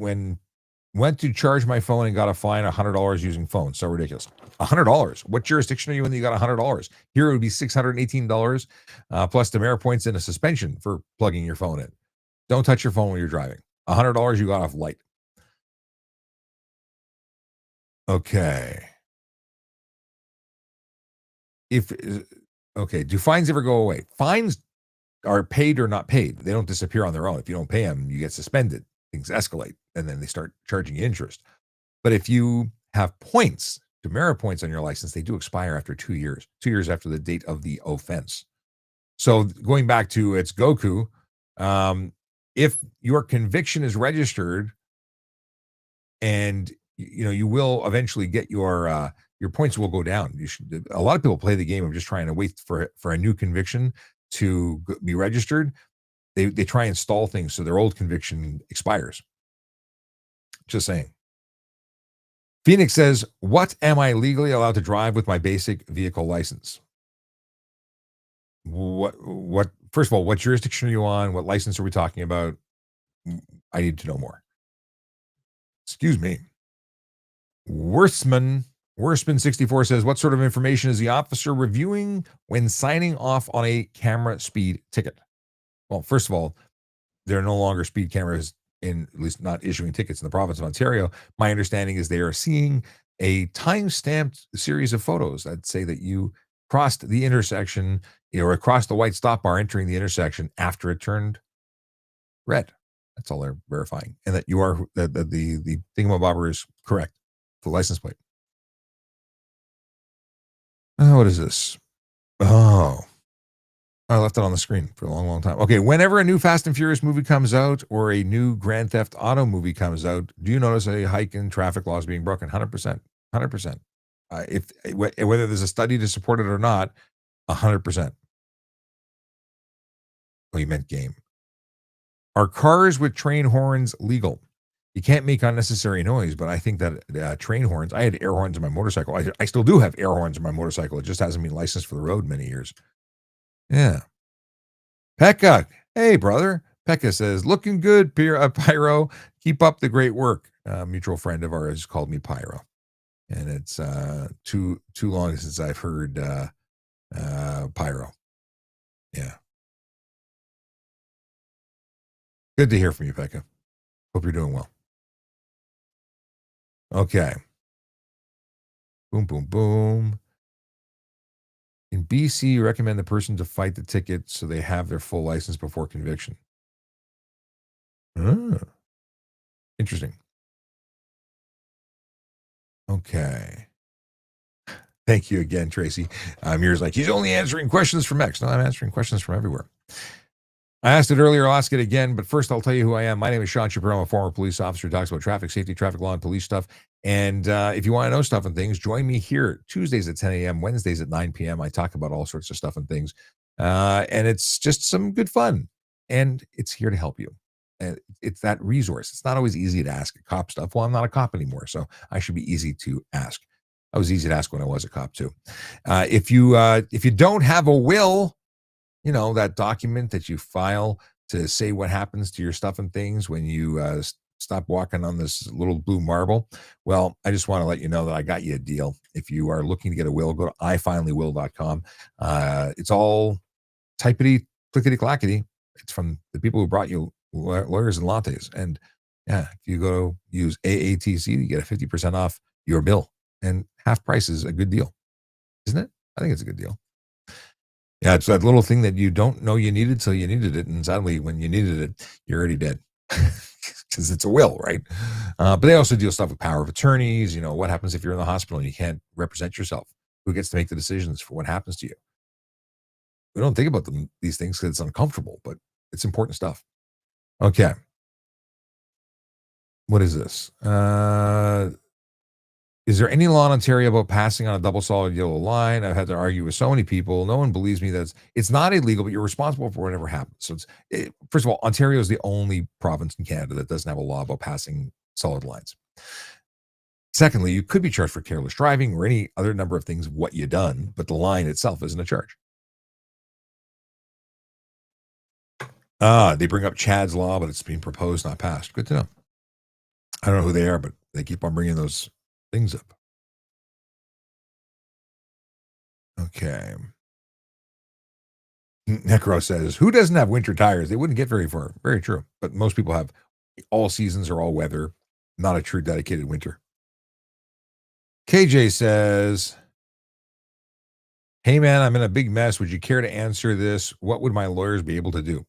went to charge my phone and got a fine $100 using phone. So ridiculous. $100. What jurisdiction are you in that you got $100? Here it would be $618 plus demerit points and a suspension for plugging your phone in. Don't touch your phone when you're driving. $100 you got off light. Okay. Do fines ever go away? Fines are paid or not paid. They don't disappear on their own. If you don't pay them, you get suspended. Things escalate, and then they start charging you interest. But if you have points, demerit points on your license, they do expire after 2 years. 2 years after the date of the offense. So going back to it's Goku, if your conviction is registered, and you will eventually get your points will go down. A lot of people play the game of just trying to wait for a new conviction to be registered. They try and stall things so their old conviction expires. Just saying. Phoenix says, what am I legally allowed to drive with my basic vehicle license? What first of all, what jurisdiction are you on? What license are we talking about? I need to know more. Excuse me. Worstman64 says, what sort of information is the officer reviewing when signing off on a camera speed ticket? Well, first of all, there are no longer speed cameras, at least not issuing tickets in the province of Ontario. My understanding is they are seeing a time-stamped series of photos that say that you crossed the intersection, or across the white stop bar entering the intersection after it turned red. That's all they're verifying. And that you are, that the thingamabobber is correct. The license plate. What is this? Oh, I left it on the screen for a long, long time. Okay, whenever a new Fast and Furious movie comes out or a new Grand Theft Auto movie comes out, do you notice a hike in traffic laws being broken? 100%. 100%. Whether there's a study to support it or not, 100%. Oh, you meant game. Are cars with train horns legal? You can't make unnecessary noise, but I think that train horns, I had air horns on my motorcycle. I still do have air horns on my motorcycle. It just hasn't been licensed for the road in many years. Yeah. Pekka, hey, brother. Pekka says, looking good, Pyro. Keep up the great work. A mutual friend of ours called me Pyro. And it's too long since I've heard Pyro. Yeah. Good to hear from you, Pekka. Hope you're doing well. Okay. Boom, boom, boom. In BC, you recommend the person to fight the ticket so they have their full license before conviction. Interesting. Okay. Thank you again, Tracy. Mir's like, he's only answering questions from X. No, I'm answering questions from everywhere. I asked it earlier, I'll ask it again, but first I'll tell you who I am. My name is Sean Shapiro. I'm a former police officer who talks about traffic safety, traffic law, and police stuff. And if you want to know stuff and things, join me here Tuesdays at 10 a.m., Wednesdays at 9 p.m. I talk about all sorts of stuff and things. And it's just some good fun. And it's here to help you. And it's that resource. It's not always easy to ask a cop stuff. Well, I'm not a cop anymore, so I should be easy to ask. I was easy to ask when I was a cop too. If you don't have a will, you know, that document that you file to say what happens to your stuff and things when you stop walking on this little blue marble. Well, I just want to let you know that I got you a deal. If you are looking to get a will, go to ifinallywill.com. It's all typity, clickety clackety. It's from the people who brought you lawyers and lattes. And yeah, if you go use AATC, you get a 50% off your bill. And half price is a good deal, isn't it? I think it's a good deal. Yeah, it's that little thing that you don't know you needed till you needed it. And suddenly when you needed it, you're already dead. Because it's a will, right? But they also deal stuff with power of attorneys. You know, what happens if you're in the hospital and you can't represent yourself? Who gets to make the decisions for what happens to you? We don't think about these things because it's uncomfortable, but it's important stuff. Okay. What is this? Is there any law in Ontario about passing on a double solid yellow line? I've had to argue with so many people. No one believes me that it's not illegal, but you're responsible for whatever happens. So first of all, Ontario is the only province in Canada that doesn't have a law about passing solid lines. Secondly, you could be charged for careless driving or any other number of things of what you've done, but the line itself isn't a charge. They bring up Chad's law, but it's being proposed, not passed. Good to know. I don't know who they are, but they keep on bringing those things up. Okay. Necro says, who doesn't have winter tires? They wouldn't get very far. Very true. But most people have all seasons or all weather, not a true dedicated winter. KJ says, hey man, I'm in a big mess. Would you care to answer this? What would my lawyers be able to do?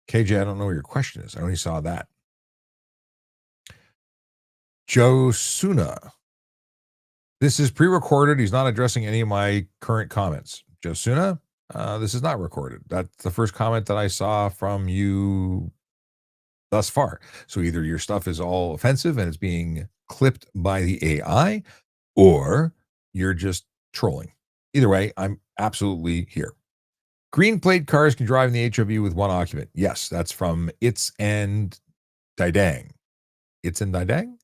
KJ, I don't know what your question is. I only saw that. Joe Suna. This is pre-recorded. He's not addressing any of my current comments. Josuna, this is not recorded. That's the first comment that I saw from you thus far. So either your stuff is all offensive and it's being clipped by the AI, or you're just trolling. Either way, I'm absolutely here. Green plate cars can drive in the HOV with one occupant. Yes, that's from It's and Didang. It's and Didang?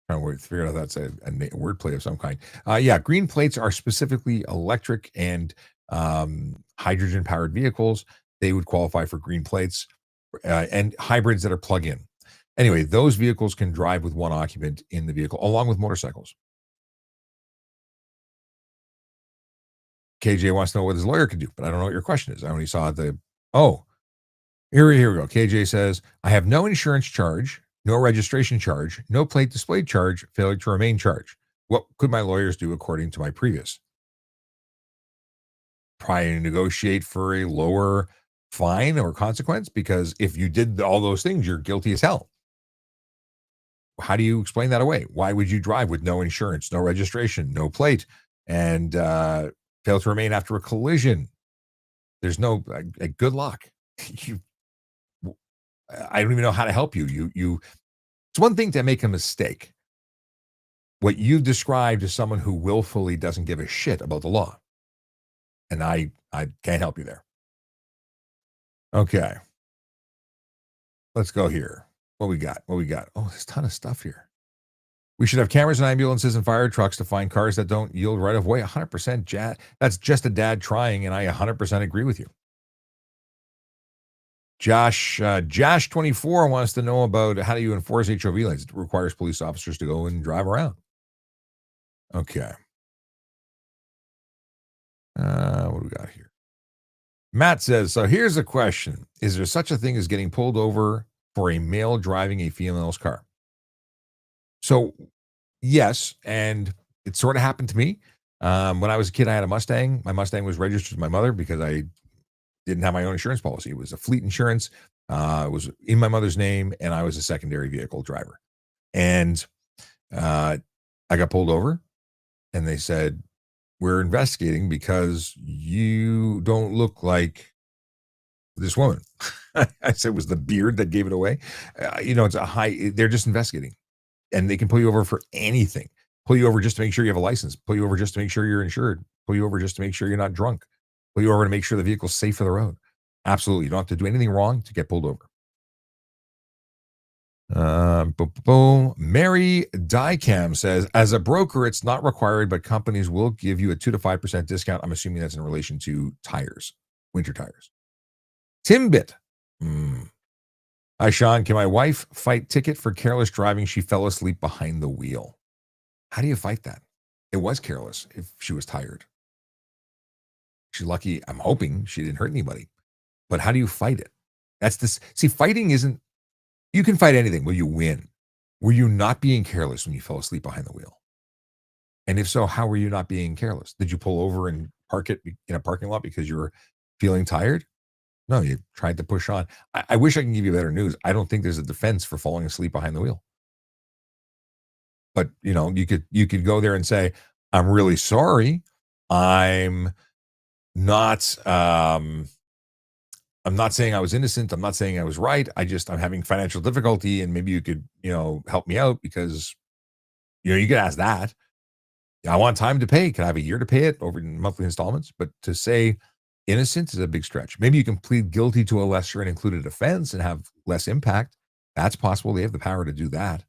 Trying to figure out if that's a wordplay of some kind. Yeah, green plates are specifically electric and hydrogen-powered vehicles. They would qualify for green plates and hybrids that are plug-in. Anyway, those vehicles can drive with one occupant in the vehicle, along with motorcycles. KJ wants to know what his lawyer can do, but I don't know what your question is. I only saw the, here we go. KJ says, I have no insurance charge, no registration charge, no plate display charge, failure to remain charge. What could my lawyers do according to my previous? Try to negotiate for a lower fine or consequence, because if you did all those things, you're guilty as hell. How do you explain that away? Why would you drive with no insurance, no registration, no plate, and fail to remain after a collision? There's no good luck. I don't even know how to help you. It's one thing to make a mistake. What you've described is someone who willfully doesn't give a shit about the law. And I can't help you there. Okay. Let's go here. What we got? What we got? Oh, there's a ton of stuff here. We should have cameras in ambulances and fire trucks to find cars that don't yield right of way. 100%. That's just a dad trying, and I 100% agree with you. Josh 24 wants to know about how do you enforce HOV lanes. It requires police officers to go and drive around. Okay. What do we got here? Matt says, so here's a question. Is there such a thing as getting pulled over for a male driving a female's car? So, yes, and it sort of happened to me. When I was a kid, I had a Mustang. My Mustang was registered to my mother because I didn't have my own insurance policy. It was a fleet insurance. It was in my mother's name, and I was a secondary vehicle driver. And I got pulled over, and they said, we're investigating because you don't look like this woman. I said, it was the beard that gave it away. They're just investigating, and they can pull you over for anything. Pull you over just to make sure you have a license. Pull you over just to make sure you're insured. Pull you over just to make sure you're not drunk. Pull you over to make sure the vehicle's safe for the road. Absolutely. You don't have to do anything wrong to get pulled over. Mary Dicam says, as a broker, it's not required, but companies will give you a 2 to 5% discount. I'm assuming that's in relation to tires, winter tires. Timbit. Hi, Sean. Can my wife fight ticket for careless driving? She fell asleep behind the wheel. How do you fight that? It was careless if she was tired. She's lucky. I'm hoping she didn't hurt anybody. But how do you fight it? That's this. See, fighting isn't, you can fight anything. Will you win? Were you not being careless when you fell asleep behind the wheel? And if so, how were you not being careless? Did you pull over and park it in a parking lot because you were feeling tired? No, you tried to push on. I wish I can give you better news. I don't think there's a defense for falling asleep behind the wheel. But, you could go there and say, I'm really sorry. I'm not saying I was innocent. I'm not saying I was right. I'm having financial difficulty, and maybe you could, help me out because, you could ask that. I want time to pay. Can I have a year to pay it over in monthly installments? But to say innocent is a big stretch. Maybe you can plead guilty to a lesser and included offense and have less impact. That's possible. They have the power to do that.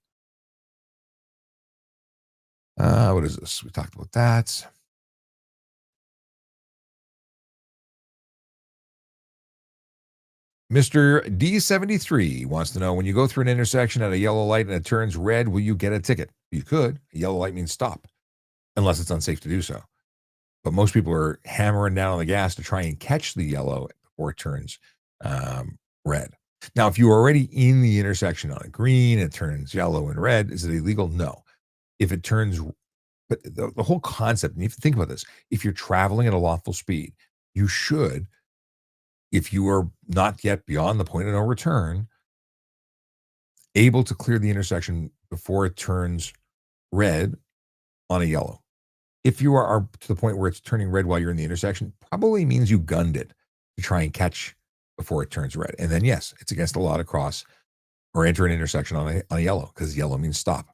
What is this? We talked about that. Mr. D73 wants to know, when you go through an intersection at a yellow light and it turns red, will you get a ticket? You could. A yellow light means stop, unless it's unsafe to do so. But most people are hammering down on the gas to try and catch the yellow before it turns red. Now, if you're already in the intersection on a green, it turns yellow and red, is it illegal? No. If it turns, but the whole concept, and you have to think about this, if you're traveling at a lawful speed, you should, if you are not yet beyond the point of no return, able to clear the intersection before it turns red on a yellow. If you are to the point where it's turning red while you're in the intersection, probably means you gunned it to try and catch before it turns red. And then, yes, it's against the law to cross or enter an intersection on a yellow, because yellow means stop.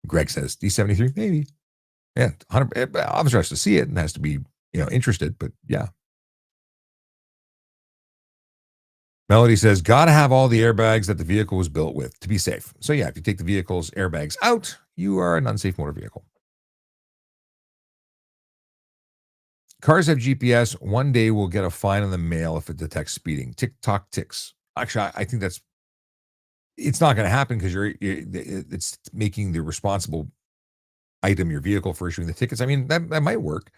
Greg says, D73, maybe. Yeah, 100. Officer has to see it and has to be, interested, but yeah. Melody says, gotta have all the airbags that the vehicle was built with to be safe. So yeah, if you take the vehicle's airbags out, you are an unsafe motor vehicle. Cars have GPS. One day we'll get a fine in the mail if it detects speeding. Tick-tock ticks. Actually, I think it's not going to happen because it's making the responsible item your vehicle for issuing the tickets. I mean, that might work,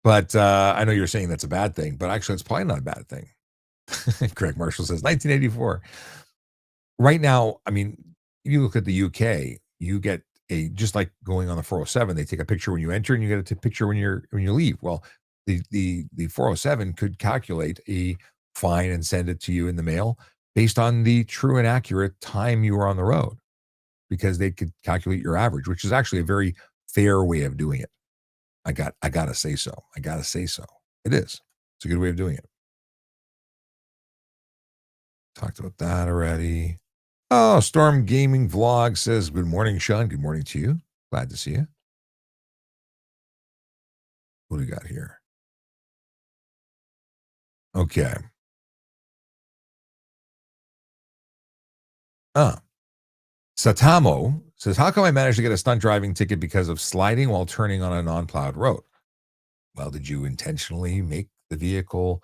but I know you're saying that's a bad thing, but actually it's probably not a bad thing. Craig Marshall says 1984. Right now, I mean, if you look at the UK, you get just like going on the 407, they take a picture when you enter and you get a picture when you leave. Well, the 407 could calculate a fine and send it to you in the mail based on the true and accurate time you were on the road, because they could calculate your average, which is actually a very fair way of doing it. I gotta say so. It is. It's a good way of doing it. Talked about that already. Oh, Storm Gaming Vlog says, good morning, Sean. Good morning to you. Glad to see you. What do we got here? Okay. Satamo says, how come I managed to get a stunt driving ticket because of sliding while turning on a non-plowed road? Well, did you intentionally make the vehicle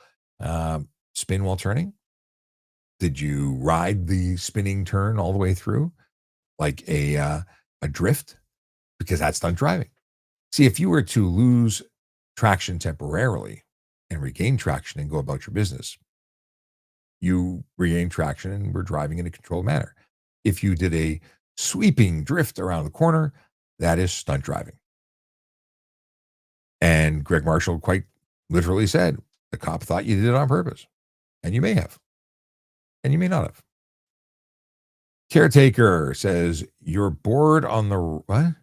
spin while turning? Did you ride the spinning turn all the way through like a drift? Because that's stunt driving. See, if you were to lose traction temporarily and regain traction and go about your business, you regain traction and were driving in a controlled manner. If you did a sweeping drift around the corner, that is stunt driving. And Greg Marshall quite literally said, the cop thought you did it on purpose. And you may have. And you may not have. Caretaker says, you're bored on the what?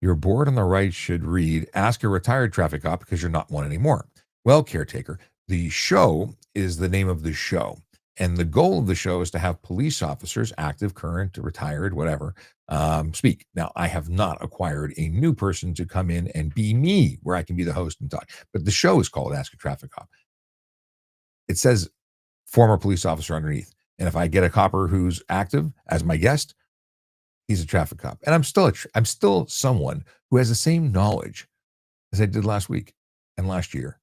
You're bored on the right should read, ask a retired traffic cop because you're not one anymore. Well, Caretaker, the show is the name of the show. And the goal of the show is to have police officers, active, current, retired, whatever, speak. Now, I have not acquired a new person to come in and be me, where I can be the host and talk. But the show is called Ask a Traffic Cop. It says former police officer underneath. And if I get a copper who's active as my guest, he's a traffic cop. And I'm still someone who has the same knowledge as I did last week and last year.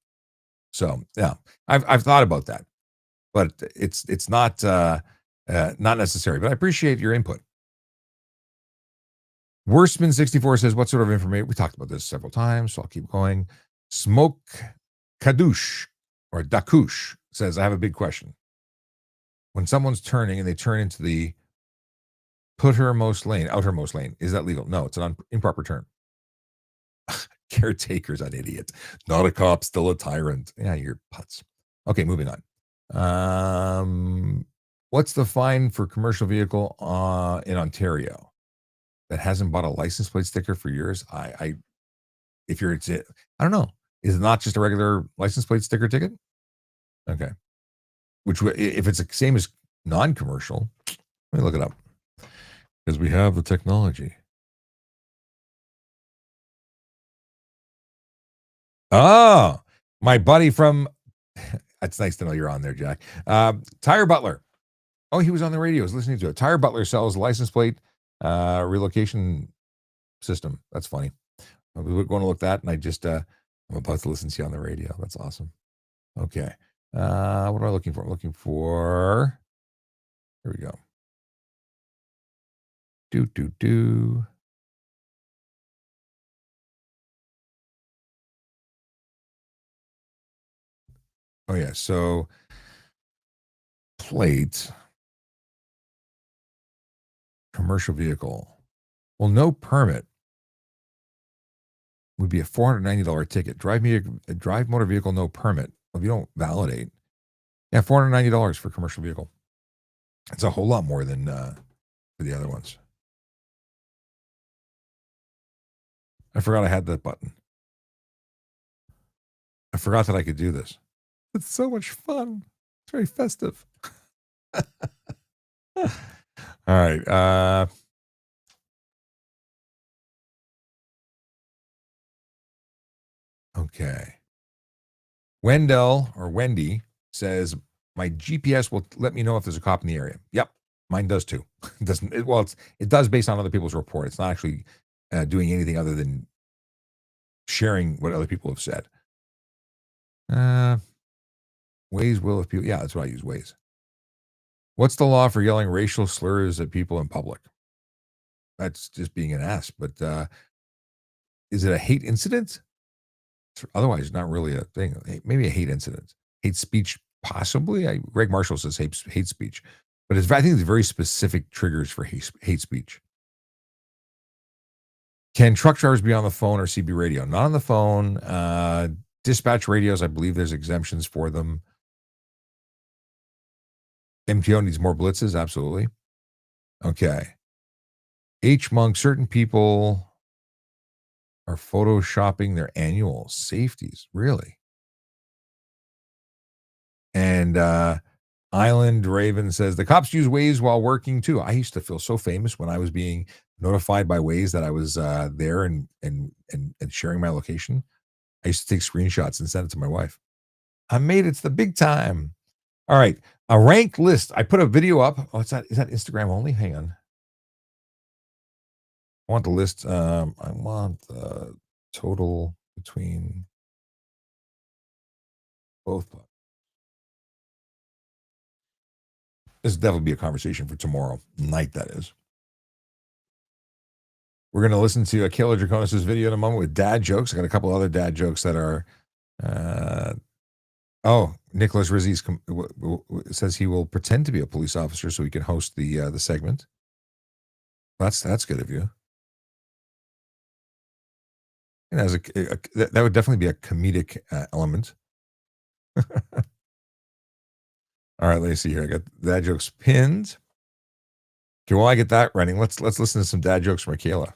So yeah, I've thought about that. But it's not necessary. But I appreciate your input. Worstman64 says, what sort of information? We talked about this several times, so I'll keep going. Smoke Kadush or Dakush says, I have a big question. When someone's turning and they turn into the outermost lane, is that legal? No, it's an improper turn. Caretaker's an idiot. Not a cop, still a tyrant. Yeah, you're putz. Okay, moving on. What's the fine for commercial vehicle in Ontario that hasn't bought a license plate sticker for years? I don't know. Is it not just a regular license plate sticker ticket? Okay. Which, if it's the same as non-commercial, let me look it up because we have the technology. Oh, my buddy from. That's nice to know you're on there, Jack. Tyre Butler. Oh, he was on the radio. I was listening to it. Tyre Butler sells license plate relocation system. That's funny. I was going to look that, and I'm about to listen to you on the radio. That's awesome. Okay. What am I looking for? I'm looking for. Here we go. Do. Oh, yeah. So, plate, commercial vehicle. Well, no permit would be a $490 ticket. Drive motor vehicle, no permit. Well, if you don't validate, yeah, $490 for commercial vehicle. It's a whole lot more than for the other ones. I forgot I had that button. I forgot that I could do this. It's so much fun. It's very festive. All right. Okay. Wendell or Wendy says, my GPS will let me know if there's a cop in the area. Yep. Mine does too. It does based on other people's report. It's not actually doing anything other than sharing what other people have said. Waze will if people. Yeah, that's what I use, Waze. What's the law for yelling racial slurs at people in public? That's just being an ass. But is it a hate incident? Otherwise, not really a thing. Maybe a hate incident. Hate speech, possibly. Greg Marshall says hate speech. But I think it's very specific triggers for hate speech. Can truck drivers be on the phone or CB radio? Not on the phone. Dispatch radios, I believe there's exemptions for them. MTO needs more blitzes, absolutely. Okay. H Monk, certain people are photoshopping their annual safeties. Really? And Island Raven says, the cops use Waze while working too. I used to feel so famous when I was being notified by Waze that I was there and sharing my location. I used to take screenshots and send it to my wife. I made it to the big time. All right. A ranked list. I put a video up. Oh, is that Instagram only? Hang on. I want the list. I want the total between both. This will definitely be a conversation for tomorrow night, that is. We're going to listen to Kayla Draconis' video in a moment with dad jokes. I got a couple other dad jokes that are... Nicholas Rizzi says he will pretend to be a police officer so he can host the segment. That's good of you. And as that would definitely be a comedic element. All right, let me see here. I got dad jokes pinned. Okay, while I get that running, let's listen to some dad jokes from Kayla.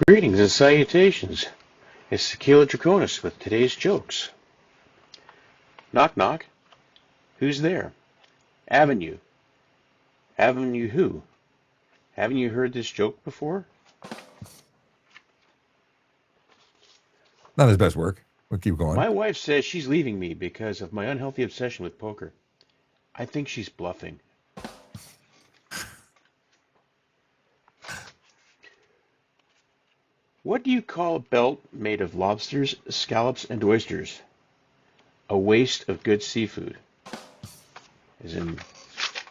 Greetings and salutations. It's Kayla Draconis with today's jokes. Knock knock. Who's there? Avenue. Avenue who? Haven't you heard this joke before? Not his best work. We'll keep going. My wife says she's leaving me because of my unhealthy obsession with poker. I think she's bluffing. What do you call a belt made of lobsters, scallops, and oysters? A waste of good seafood. As in,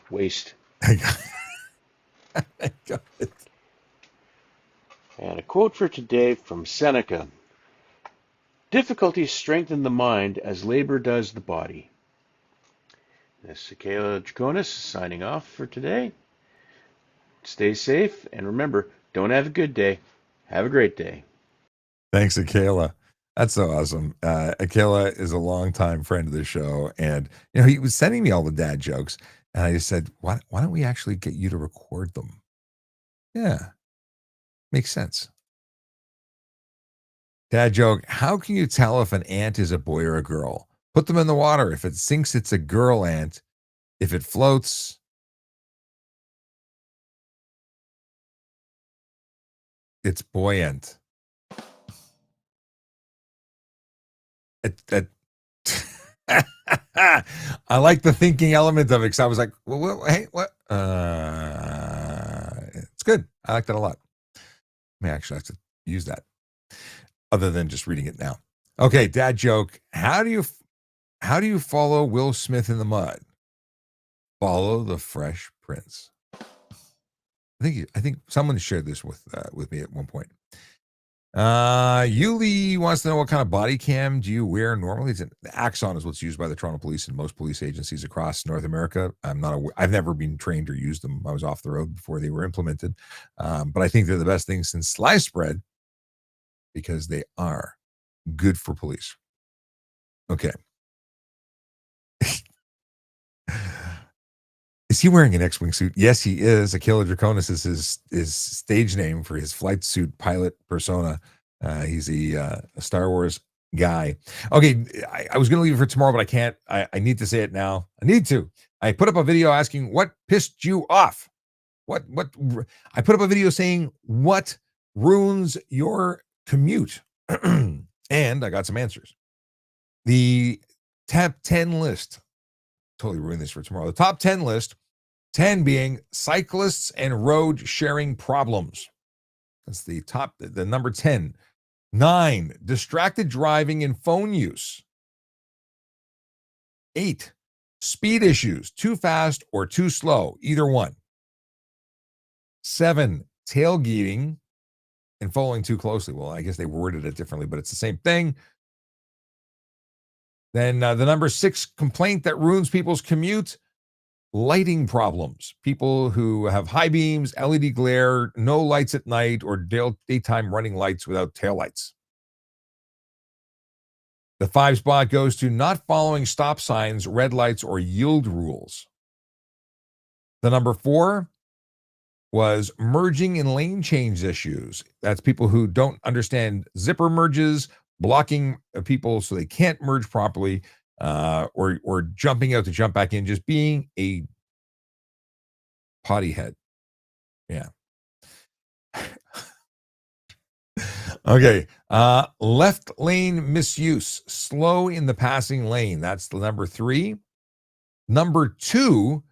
waste. I got it. And a quote for today from Seneca. Difficulties strengthen the mind as labor does the body. This is Kayla Draconis signing off for today. Stay safe, and remember, don't have a good day. Have a great day. Thanks, Akela. That's so awesome. Akela is a longtime friend of the show, and he was sending me all the dad jokes, and I just said, why don't we actually get you to record them? Yeah, makes sense. Dad joke: how can you tell if an ant is a boy or a girl? Put them in the water. If it sinks, it's a girl ant. If it floats, it's buoyant. I like the thinking element of it because I was like, hey, what? It's good. I like that a lot. I may actually have to use that other than just reading it now. Okay, dad joke. How do you follow Will Smith in the mud? Follow the Fresh Prince. I think someone shared this with me at one point. Yuli wants to know what kind of body cam do you wear normally? The Axon is what's used by the Toronto Police and most police agencies across North America. I've never been trained or used them. I was off the road before they were implemented. But I think they're the best thing since sliced bread because they are good for police. Okay. Is he wearing an X-Wing suit? Yes, he is. Akela Draconis is his stage name for his flight suit pilot persona. He's a Star Wars guy. Okay, I was going to leave it for tomorrow, but I can't. I need to say it now. I need to. I put up a video asking what pissed you off. What? I put up a video saying what ruins your commute, and I got some answers. The top 10 list. Totally ruin this for tomorrow. The top 10 list. 10 being cyclists and road sharing problems. That's the number 10. 9, distracted driving and phone use. 8, speed issues, too fast or too slow, either one. 7, tailgating and following too closely. Well, I guess they worded it differently, but it's the same thing. Then the number 6, complaint that ruins people's commute. Lighting problems. People who have high beams, LED glare, no lights at night, or daytime running lights without taillights. The 5 spot goes to not following stop signs, red lights, or yield rules. The number 4 was merging and lane change issues. That's people who don't understand zipper merges, blocking people so they can't merge properly, or jumping out to jump back in, just being a potty head. Yeah. Okay. Left lane misuse, slow in the passing lane. That's the number 3. Number 2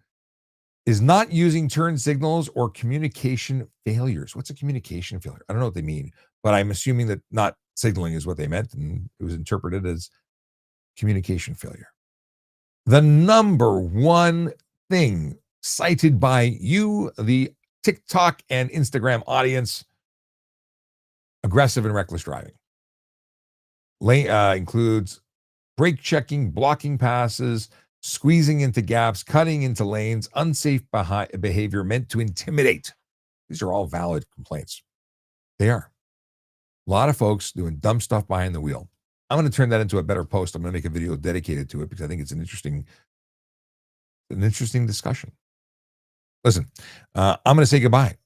is not using turn signals or communication failures. What's a communication failure? I don't know what they mean, but I'm assuming that not signaling is what they meant, and it was interpreted as communication failure. The number 1 thing cited by you, the TikTok and Instagram audience, aggressive and reckless driving. Includes brake checking, blocking passes, squeezing into gaps, cutting into lanes, unsafe behavior meant to intimidate. These are all valid complaints. They are. A lot of folks doing dumb stuff behind the wheel. I'm going to turn that into a better post. I'm going to make a video dedicated to it because I think it's an interesting discussion. Listen, I'm going to say goodbye.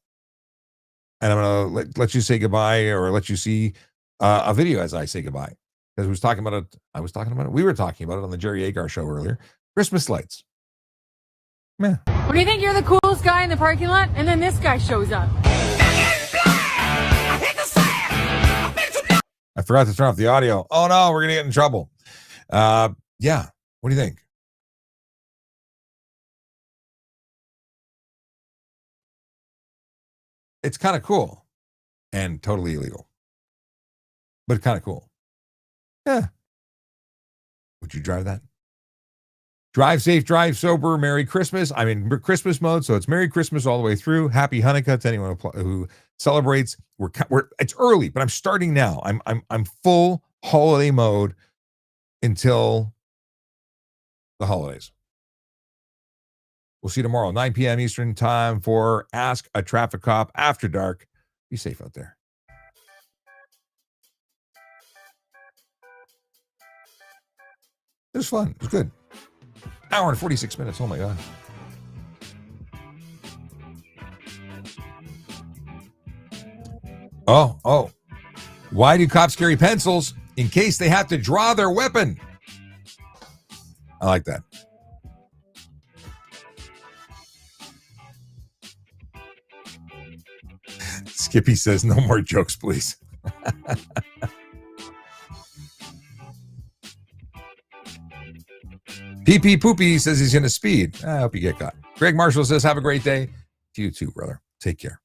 And I'm going to let you say goodbye, or let you see a video as I say goodbye. Because we were talking about it on the Jerry Agar show earlier. Christmas lights. Man. What do you think? You're the coolest guy in the parking lot, and then this guy shows up. I forgot to turn off the audio. Oh no, we're gonna get in trouble. Yeah. What do you think? It's kind of cool and totally illegal, but kind of cool. Yeah. Would you drive that? Drive safe, drive sober, Merry Christmas. I'm in Christmas mode, so it's Merry Christmas all the way through. Happy Hanukkah to anyone who celebrates. It's early, but I'm starting now. I'm full holiday mode until the holidays. We'll see you tomorrow, 9 p.m. Eastern time for Ask a Traffic Cop After Dark. Be safe out there. It was fun. It was good. Hour and 46 minutes. Oh my God. Oh. Why do cops carry pencils? In case they have to draw their weapon. I like that. Skippy says, no more jokes, please. PP Poopy says he's going to speed. I hope you get caught. Greg Marshall says, have a great day. To you too, brother. Take care.